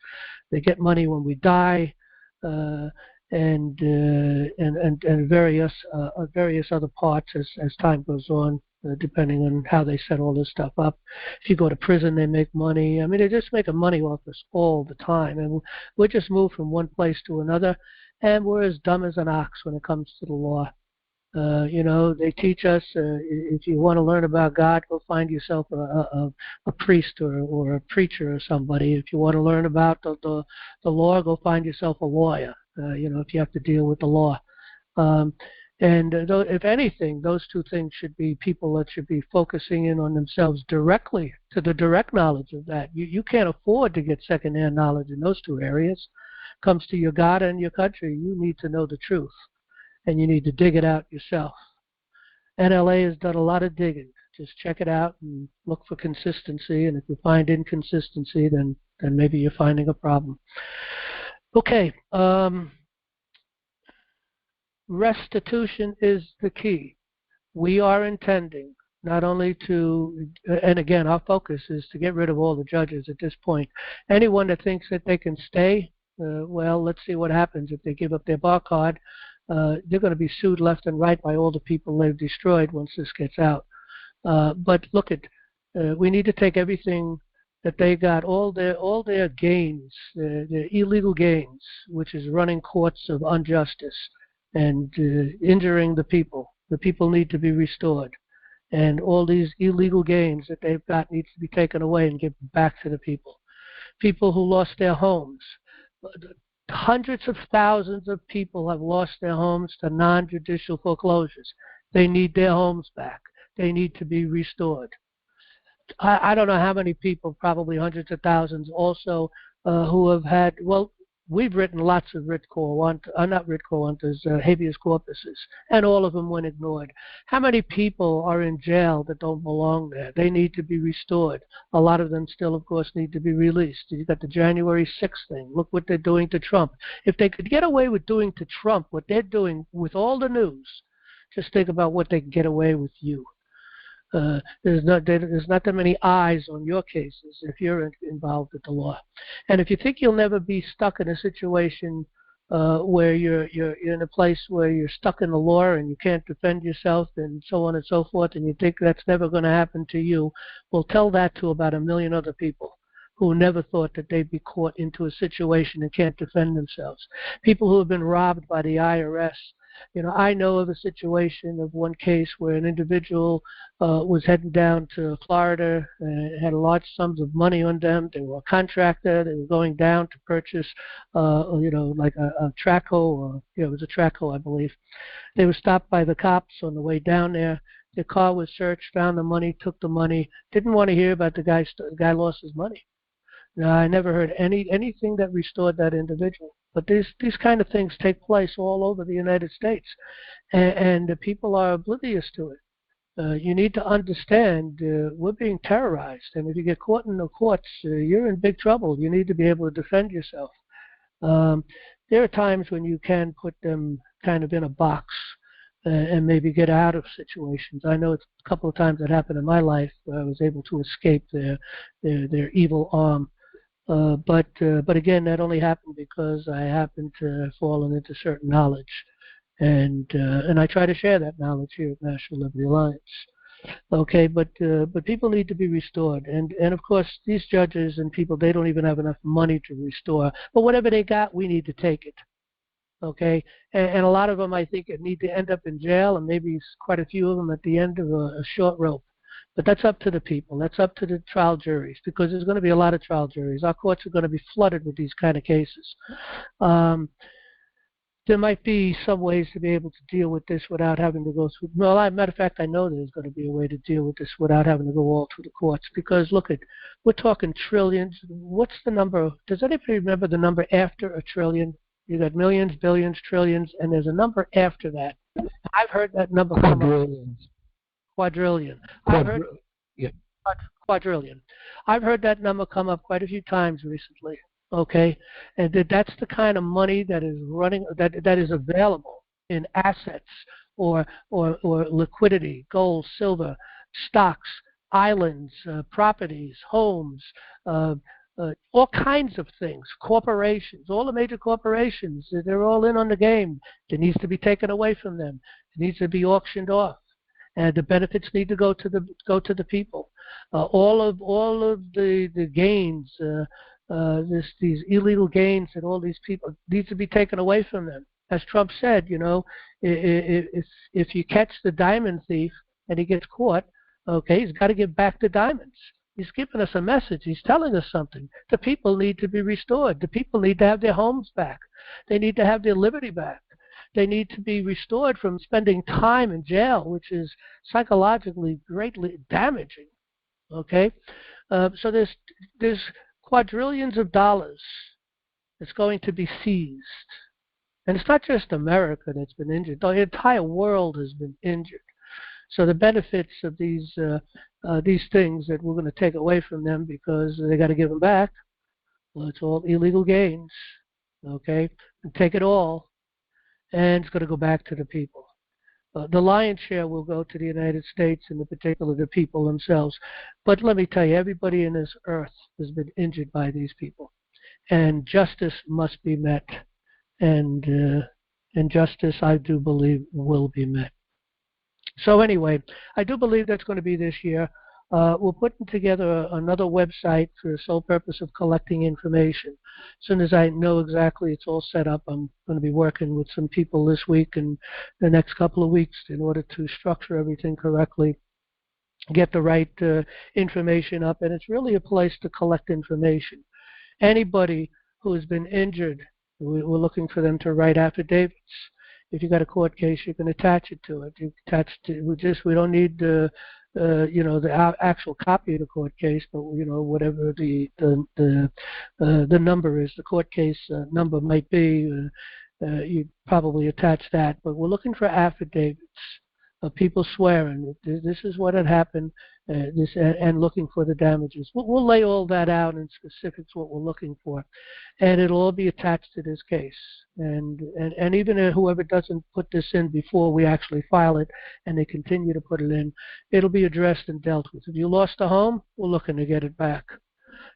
They get money when we die, and various other parts as time goes on. Depending on how they set all this stuff up. If you go to prison, they make money. I mean, they're just making money off us all the time. And we're just moved from one place to another, and we're as dumb as an ox when it comes to the law. They teach us, if you want to learn about God, go find yourself a priest or a preacher or somebody. If you want to learn about the law, go find yourself a lawyer, if you have to deal with the law. And if anything, those 2 things should be people that should be focusing in on themselves directly to the direct knowledge of that. You can't afford to get secondhand knowledge in those 2 areas. Comes to your God and your country, you need to know the truth, and you need to dig it out yourself. NLA has done a lot of digging. Just check it out and look for consistency, and if you find inconsistency, then maybe you're finding a problem. Okay. Restitution is the key. We are intending not only to, and again, our focus is to get rid of all the judges at this point. Anyone that thinks that they can stay, well, let's see what happens if they give up their bar card. They're going to be sued left and right by all the people they've destroyed once this gets out. But look at, we need to take everything that they got, all their gains, their illegal gains, which is running courts of injustice and injuring the people. The people need to be restored. And all these illegal gains that they've got needs to be taken away and given back to the people. People who lost their homes. Hundreds of thousands of people have lost their homes to non-judicial foreclosures. They need their homes back. They need to be restored. I don't know how many people, probably hundreds of thousands also, who have had, well, we've written lots of writ quo, not writ quo-wantas, habeas corpuses, and all of them went ignored. How many people are in jail that don't belong there? They need to be restored. A lot of them still, of course, need to be released. You've got the January 6th thing. Look what they're doing to Trump. If they could get away with doing to Trump what they're doing with all the news, just think about what they can get away with you. There's not that many eyes on your cases if you're involved with the law. And if you think you'll never be stuck in a situation where you're in a place where you're stuck in the law and you can't defend yourself and so on and so forth, and you think that's never going to happen to you, well, tell that to about 1 million other people who never thought that they'd be caught into a situation and can't defend themselves. People who have been robbed by the IRS. You know, I know of a situation of one case where an individual was heading down to Florida and had large sums of money on them. They were a contractor. They were going down to purchase, like a track hoe, or it was a track hoe, I believe. They were stopped by the cops on the way down there. Their car was searched, found the money, took the money. Didn't want to hear about the guy. The guy lost his money. No, I never heard anything that restored that individual. But these kind of things take place all over the United States, and the people are oblivious to it. You need to understand we're being terrorized, and if you get caught in the courts, you're in big trouble. You need to be able to defend yourself. There are times when you can put them kind of in a box and maybe get out of situations. I know it's a couple of times that happened in my life where I was able to escape their evil arm. But again, that only happened because I happened to have fallen into certain knowledge, and I try to share that knowledge here at National Liberty Alliance. Okay, but people need to be restored, and of course these judges and people, they don't even have enough money to restore. But whatever they got, we need to take it. Okay, and a lot of them, I think, need to end up in jail, and maybe quite a few of them at the end of a short rope. But that's up to the people. That's up to the trial juries, because there's going to be a lot of trial juries. Our courts are going to be flooded with these kind of cases. There might be some ways to be able to deal with this without having to go through. Well, as a matter of fact, I know there's going to be a way to deal with this without having to go all through the courts. Because look we're talking trillions. What's the number? Does anybody remember the number after a trillion? You got millions, billions, trillions, and there's a number after that. I've heard that number come up. Quadrillion. Quadrillion. I've heard that number come up quite a few times recently. Okay, and that's the kind of money that is running, that is available in assets or liquidity, gold, silver, stocks, islands, properties, homes, all kinds of things, corporations, all the major corporations. They're all in on the game. It needs to be taken away from them. It needs to be auctioned off. And the benefits need to go to the people. All of the gains, these illegal gains that all these people need to be taken away from them. As Trump said, if you catch the diamond thief and he gets caught, okay, he's got to give back the diamonds. He's giving us a message. He's telling us something. The people need to be restored. The people need to have their homes back. They need to have their liberty back. They need to be restored from spending time in jail, which is psychologically greatly damaging. Okay, so there's quadrillions of dollars that's going to be seized, and it's not just America that's been injured. The entire world has been injured. So the benefits of these things that we're going to take away from them because they got to give them back, well, it's all illegal gains. okay? And take it all, and it's going to go back to the people. The lion's share will go to the United States, and in particular the people themselves. But let me tell you, everybody in this earth has been injured by these people, and justice must be met. And justice, I do believe, will be met. So anyway, I do believe that's going to be this year. We're putting together another website for the sole purpose of collecting information. As soon as I know exactly it's all set up, I'm going to be working with some people this week and the next couple of weeks in order to structure everything correctly, get the right information up. And it's really a place to collect information. Anybody who has been injured, we're looking for them to write affidavits. If you got a court case, you can attach it to it. You attach to we don't need the actual copy of the court case, but whatever the number is, the court case number might be. You probably attach that. But we're looking for affidavits of people swearing this is what had happened, and looking for the damages. We'll lay all that out in specifics what we're looking for, and it'll all be attached to this case. And even whoever doesn't put this in before we actually file it, and they continue to put it in, it'll be addressed and dealt with. If you lost a home, we're looking to get it back.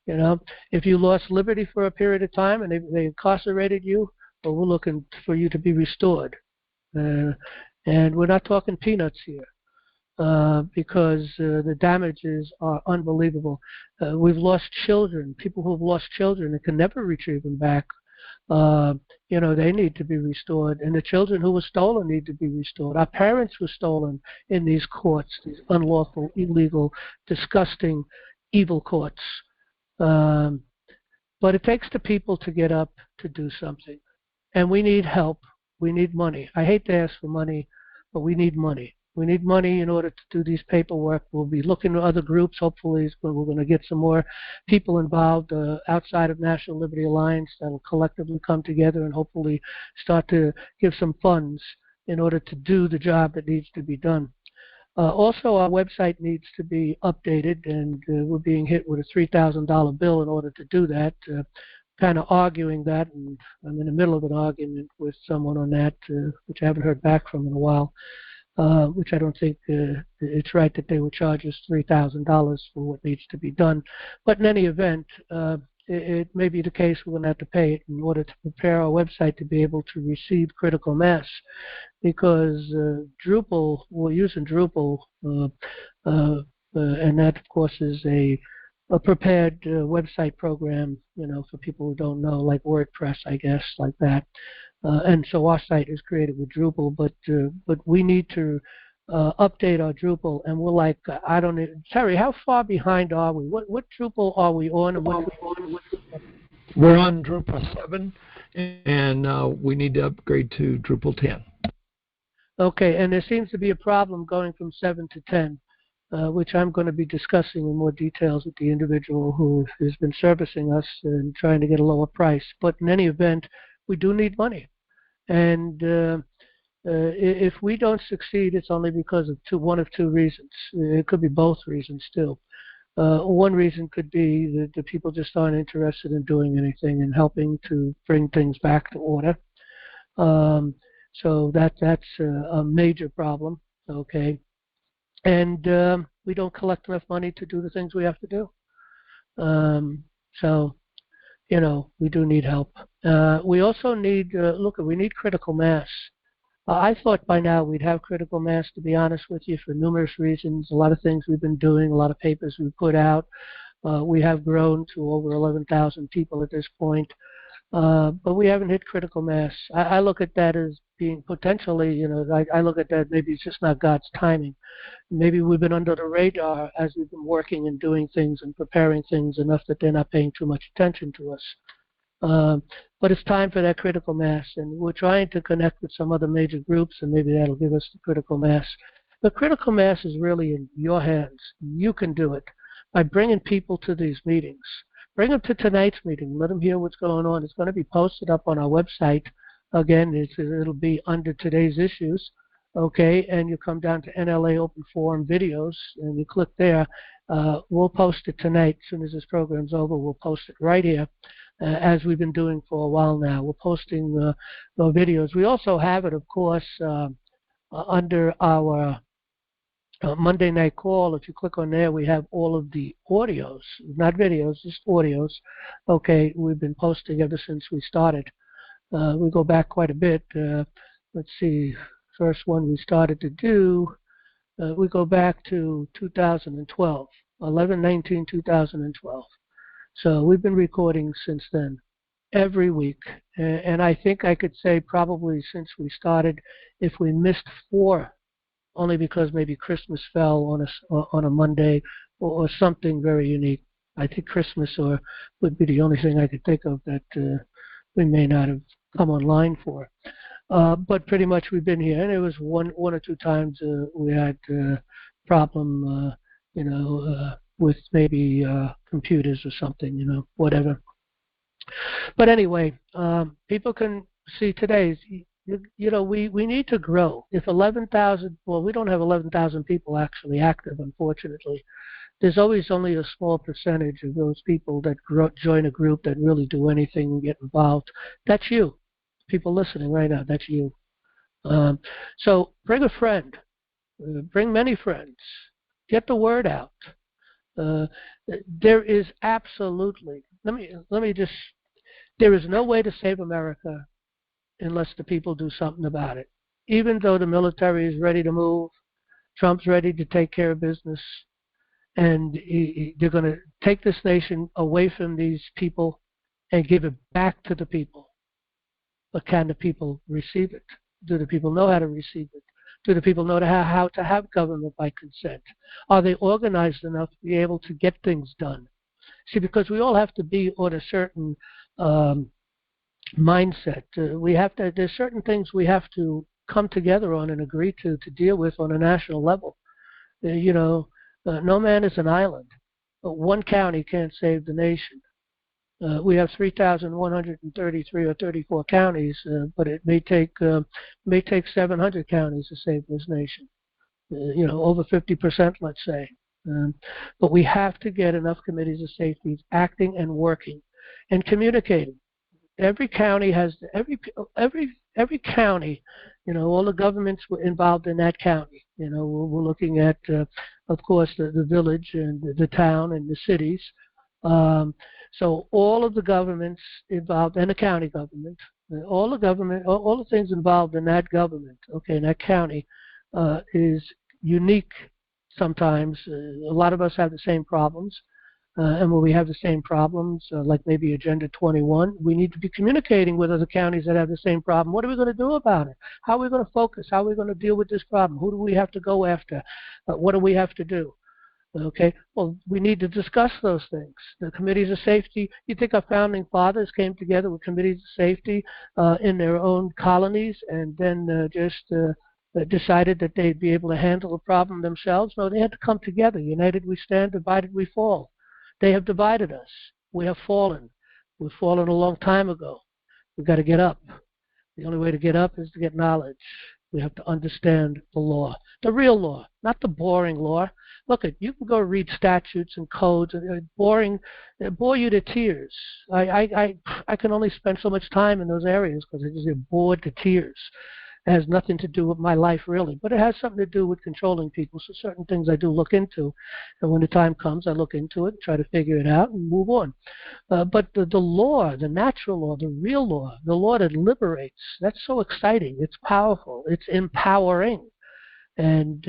If you lost liberty for a period of time and they incarcerated you, well, we're looking for you to be restored. And we're not talking peanuts here, because the damages are unbelievable. We've lost children, people who have lost children and can never retrieve them back. They need to be restored. And the children who were stolen need to be restored. Our parents were stolen in these courts, these unlawful, illegal, disgusting, evil courts. But it takes the people to get up to do something. And we need help. We need money. I hate to ask for money, but we need money. We need money in order to do these paperwork. We'll be looking at other groups. Hopefully, we're going to get some more people involved outside of National Liberty Alliance that will collectively come together and hopefully start to give some funds in order to do the job that needs to be done. Also, our website needs to be updated, and we're being hit with a $3,000 bill in order to do that. Kind of arguing that, and I'm in the middle of an argument with someone on that, which I haven't heard back from in a while, which I don't think it's right that they would charge us $3,000 for what needs to be done. But in any event, it may be the case we're going to have to pay it in order to prepare our website to be able to receive critical mass, because Drupal, we're using Drupal, and that, of course, is a prepared website program, for people who don't know, like WordPress, I guess, like that. And so our site is created with Drupal, but we need to update our Drupal, and we're like, I don't know, Terry, how far behind are we? What Drupal are we on? And We're on Drupal 7, and we need to upgrade to Drupal 10. Okay, and there seems to be a problem going from 7 to 10. Which I'm going to be discussing in more details with the individual who has been servicing us and trying to get a lower price. But in any event, we do need money. And if we don't succeed, it's only because of one of two reasons. It could be both reasons, too. One reason could be that the people just aren't interested in doing anything and helping to bring things back to order. So that's a major problem, okay? And we don't collect enough money to do the things we have to do. So, we do need help. We also need, we need critical mass. I thought by now we'd have critical mass, to be honest with you, for numerous reasons. A lot of things we've been doing, a lot of papers we've put out. We have grown to over 11,000 people at this point. But we haven't hit critical mass. I look at that as being potentially, I look at that maybe it's just not God's timing. Maybe we've been under the radar as we've been working and doing things and preparing things enough that they're not paying too much attention to us. But it's time for that critical mass, and we're trying to connect with some other major groups, and maybe that'll give us the critical mass. The critical mass is really in your hands. You can do it by bringing people to these meetings. Bring them to tonight's meeting. Let them hear what's going on. It's going to be posted up on our website. Again, it'll be under today's issues, okay? And you come down to NLA Open Forum videos, and you click there. We'll post it tonight. As soon as this program's over, we'll post it right here. as we've been doing for a while now. We're posting the videos. We also have it, of course, under our Monday night call. If you click on there, we have all of the audios, not videos, just audios. Okay, we've been posting ever since we started. We go back quite a bit. Let's see, first one we started to do, we go back to 2012, 11/19/2012. So we've been recording since then, every week. And I think I could say probably since we started, if we missed 4, only because maybe Christmas fell on a Monday or something very unique. I think Christmas would be the only thing I could think of that we may not have come online for. But pretty much we've been here, and it was one or two times we had problem, with maybe computers or something, whatever. But anyway, people can see today's. We need to grow. If 11,000, well, we don't have 11,000 people actually active, unfortunately. There's always only a small percentage of those people that join a group that really do anything and get involved. That's you. People listening right now, that's you. So bring a friend. Bring many friends. Get the word out. There is absolutely, there is no way to save America unless the people do something about it. Even though the military is ready to move, Trump's ready to take care of business, and they're going to take this nation away from these people and give it back to the people. But can the people receive it? Do the people know how to receive it? Do the people know how to have government by consent? Are they organized enough to be able to get things done? See, because we all have to be on a certain mindset. There's certain things we have to come together on and agree to deal with on a national level. No man is an island. One county can't save the nation. We have 3,133 or 34 counties, but it may take 700 counties to save this nation. Over 50%, let's say. But we have to get enough committees of safety acting and working and communicating. Every county has every county. All the governments were involved in that county. We're looking at, of course, the village and the town and the cities. So all of the governments involved, and the county government, all the things involved in that government, in that county, is unique sometimes. A lot of us have the same problems. And when we have the same problems, like maybe Agenda 21, we need to be communicating with other counties that have the same problem. What are we going to do about it? How are we going to focus? How are we going to deal with this problem? Who do we have to go after? What do we have to do? Okay, well, we need to discuss those things. The committees of safety, you think our founding fathers came together with committees of safety in their own colonies and then decided that they'd be able to handle the problem themselves? No, they had to come together. United we stand, divided we fall. They have divided us. We have fallen. We've fallen a long time ago. We've got to get up. The only way to get up is to get knowledge. We have to understand the law, the real law, not the boring law. Look, you can go read statutes and codes, and bore you to tears. I can only spend so much time in those areas because I just get bored to tears. It has nothing to do with my life, really, but it has something to do with controlling people. So certain things I do look into, and when the time comes, I look into it, try to figure it out, and move on. But the law, the natural law, the real law, the law that liberates, that's so exciting. It's powerful. It's empowering, and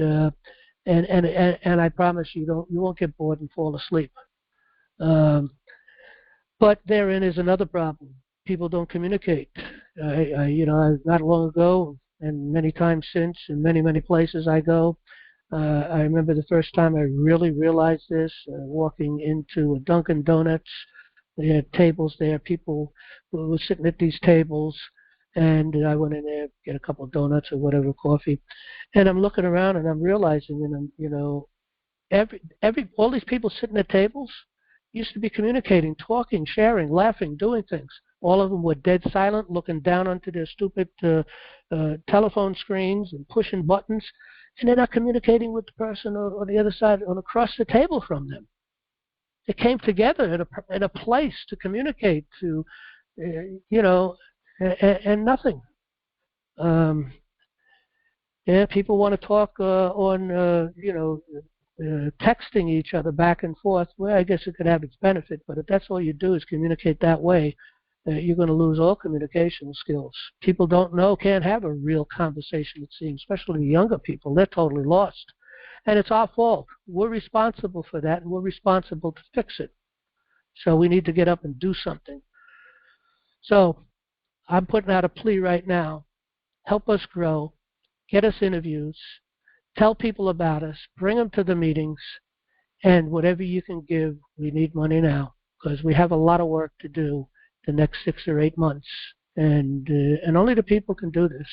I promise you won't get bored and fall asleep. But therein is another problem. People don't communicate. Not long ago, and many times since, in many places I go, I remember the first time I really realized this, walking into a Dunkin' Donuts. They had tables there. People were sitting at these tables, and I went in there, get a couple of donuts or whatever, coffee, and I'm looking around and I'm realizing, all these people sitting at tables used to be communicating, talking, sharing, laughing, doing things. All of them were dead silent, looking down onto their stupid telephone screens and pushing buttons, and they're not communicating with the person on the other side, across the table from them. They came together in a place to communicate, to, and nothing. People want to talk on, texting each other back and forth. Well, I guess it could have its benefit, but if that's all you do is communicate that way, you're going to lose all communication skills. People can't have a real conversation, it seems, especially younger people. They're totally lost. And it's our fault. We're responsible for that, and we're responsible to fix it. So we need to get up and do something. So I'm putting out a plea right now. Help us grow. Get us interviews. Tell people about us. Bring them to the meetings. And whatever you can give, we need money now, because we have a lot of work to do the next 6 or 8 months. And only the people can do this.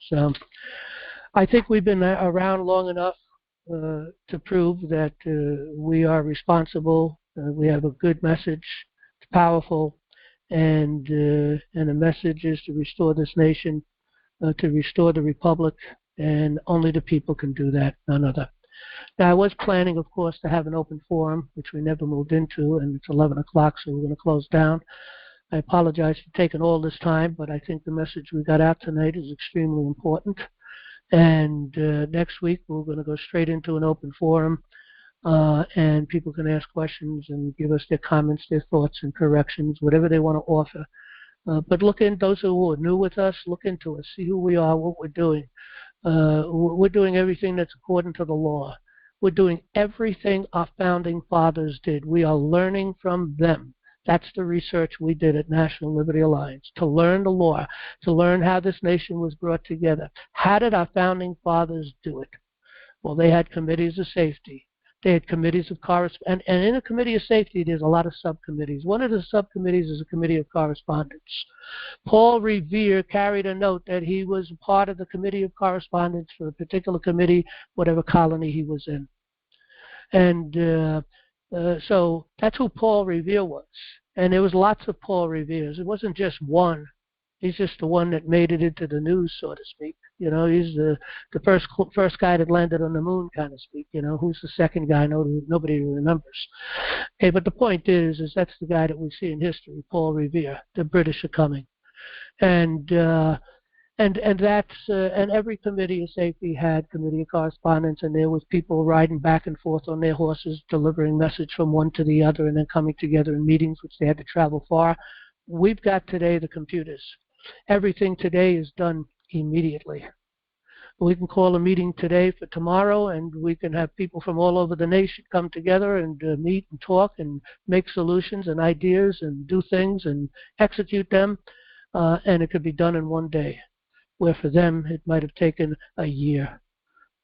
So I think we've been around long enough to prove that we are responsible. We have a good message. It's powerful. And the message is to restore this nation, to restore the republic, and only the people can do that, none other. Now, I was planning, of course, to have an open forum, which we never moved into, and it's 11 o'clock, so we're going to close down. I apologize for taking all this time, but I think the message we got out tonight is extremely important. And next week, we're going to go straight into an open forum, and people can ask questions and give us their comments, their thoughts, and corrections, whatever they want to offer. But look in, those who are new with us, look into us, see who we are, what we're doing. We're doing everything that's according to the law. We're doing everything our founding fathers did. We are learning from them. That's the research we did at National Liberty Alliance, to learn the law, to learn how this nation was brought together. How did our founding fathers do it? Well, they had committees of safety. They had committees of correspondence. And in a committee of safety, there's a lot of subcommittees. One of the subcommittees is a committee of correspondence. Paul Revere carried a note that he was part of the committee of correspondence for a particular committee, whatever colony he was in. And so that's who Paul Revere was. And there was lots of Paul Reveres. It wasn't just one. He's just the one that made it into the news, so to speak. He's the first guy that landed on the moon, kind of speak. Who's the second guy? Nobody remembers. Okay, but the point is that's the guy that we see in history, Paul Revere. The British are coming, and every committee of safety had committee of correspondence, and there was people riding back and forth on their horses, delivering message from one to the other, and then coming together in meetings, which they had to travel far. We've got today the computers. Everything today is done immediately. We can call a meeting today for tomorrow, and we can have people from all over the nation come together and meet and talk and make solutions and ideas and do things and execute them, and it could be done in one day, where for them it might have taken a year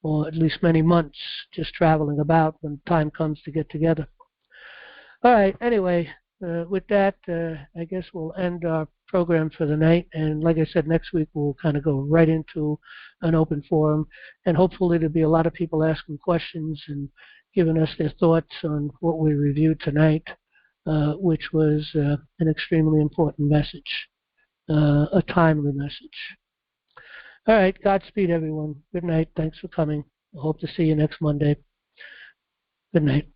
or at least many months just traveling about when time comes to get together. All right, anyway, with that, I guess we'll end our program for the night. And like I said, next week we'll kind of go right into an open forum. And hopefully there'll be a lot of people asking questions and giving us their thoughts on what we reviewed tonight, which was an extremely important message, a timely message. All right, Godspeed, everyone. Good night. Thanks for coming. I hope to see you next Monday. Good night.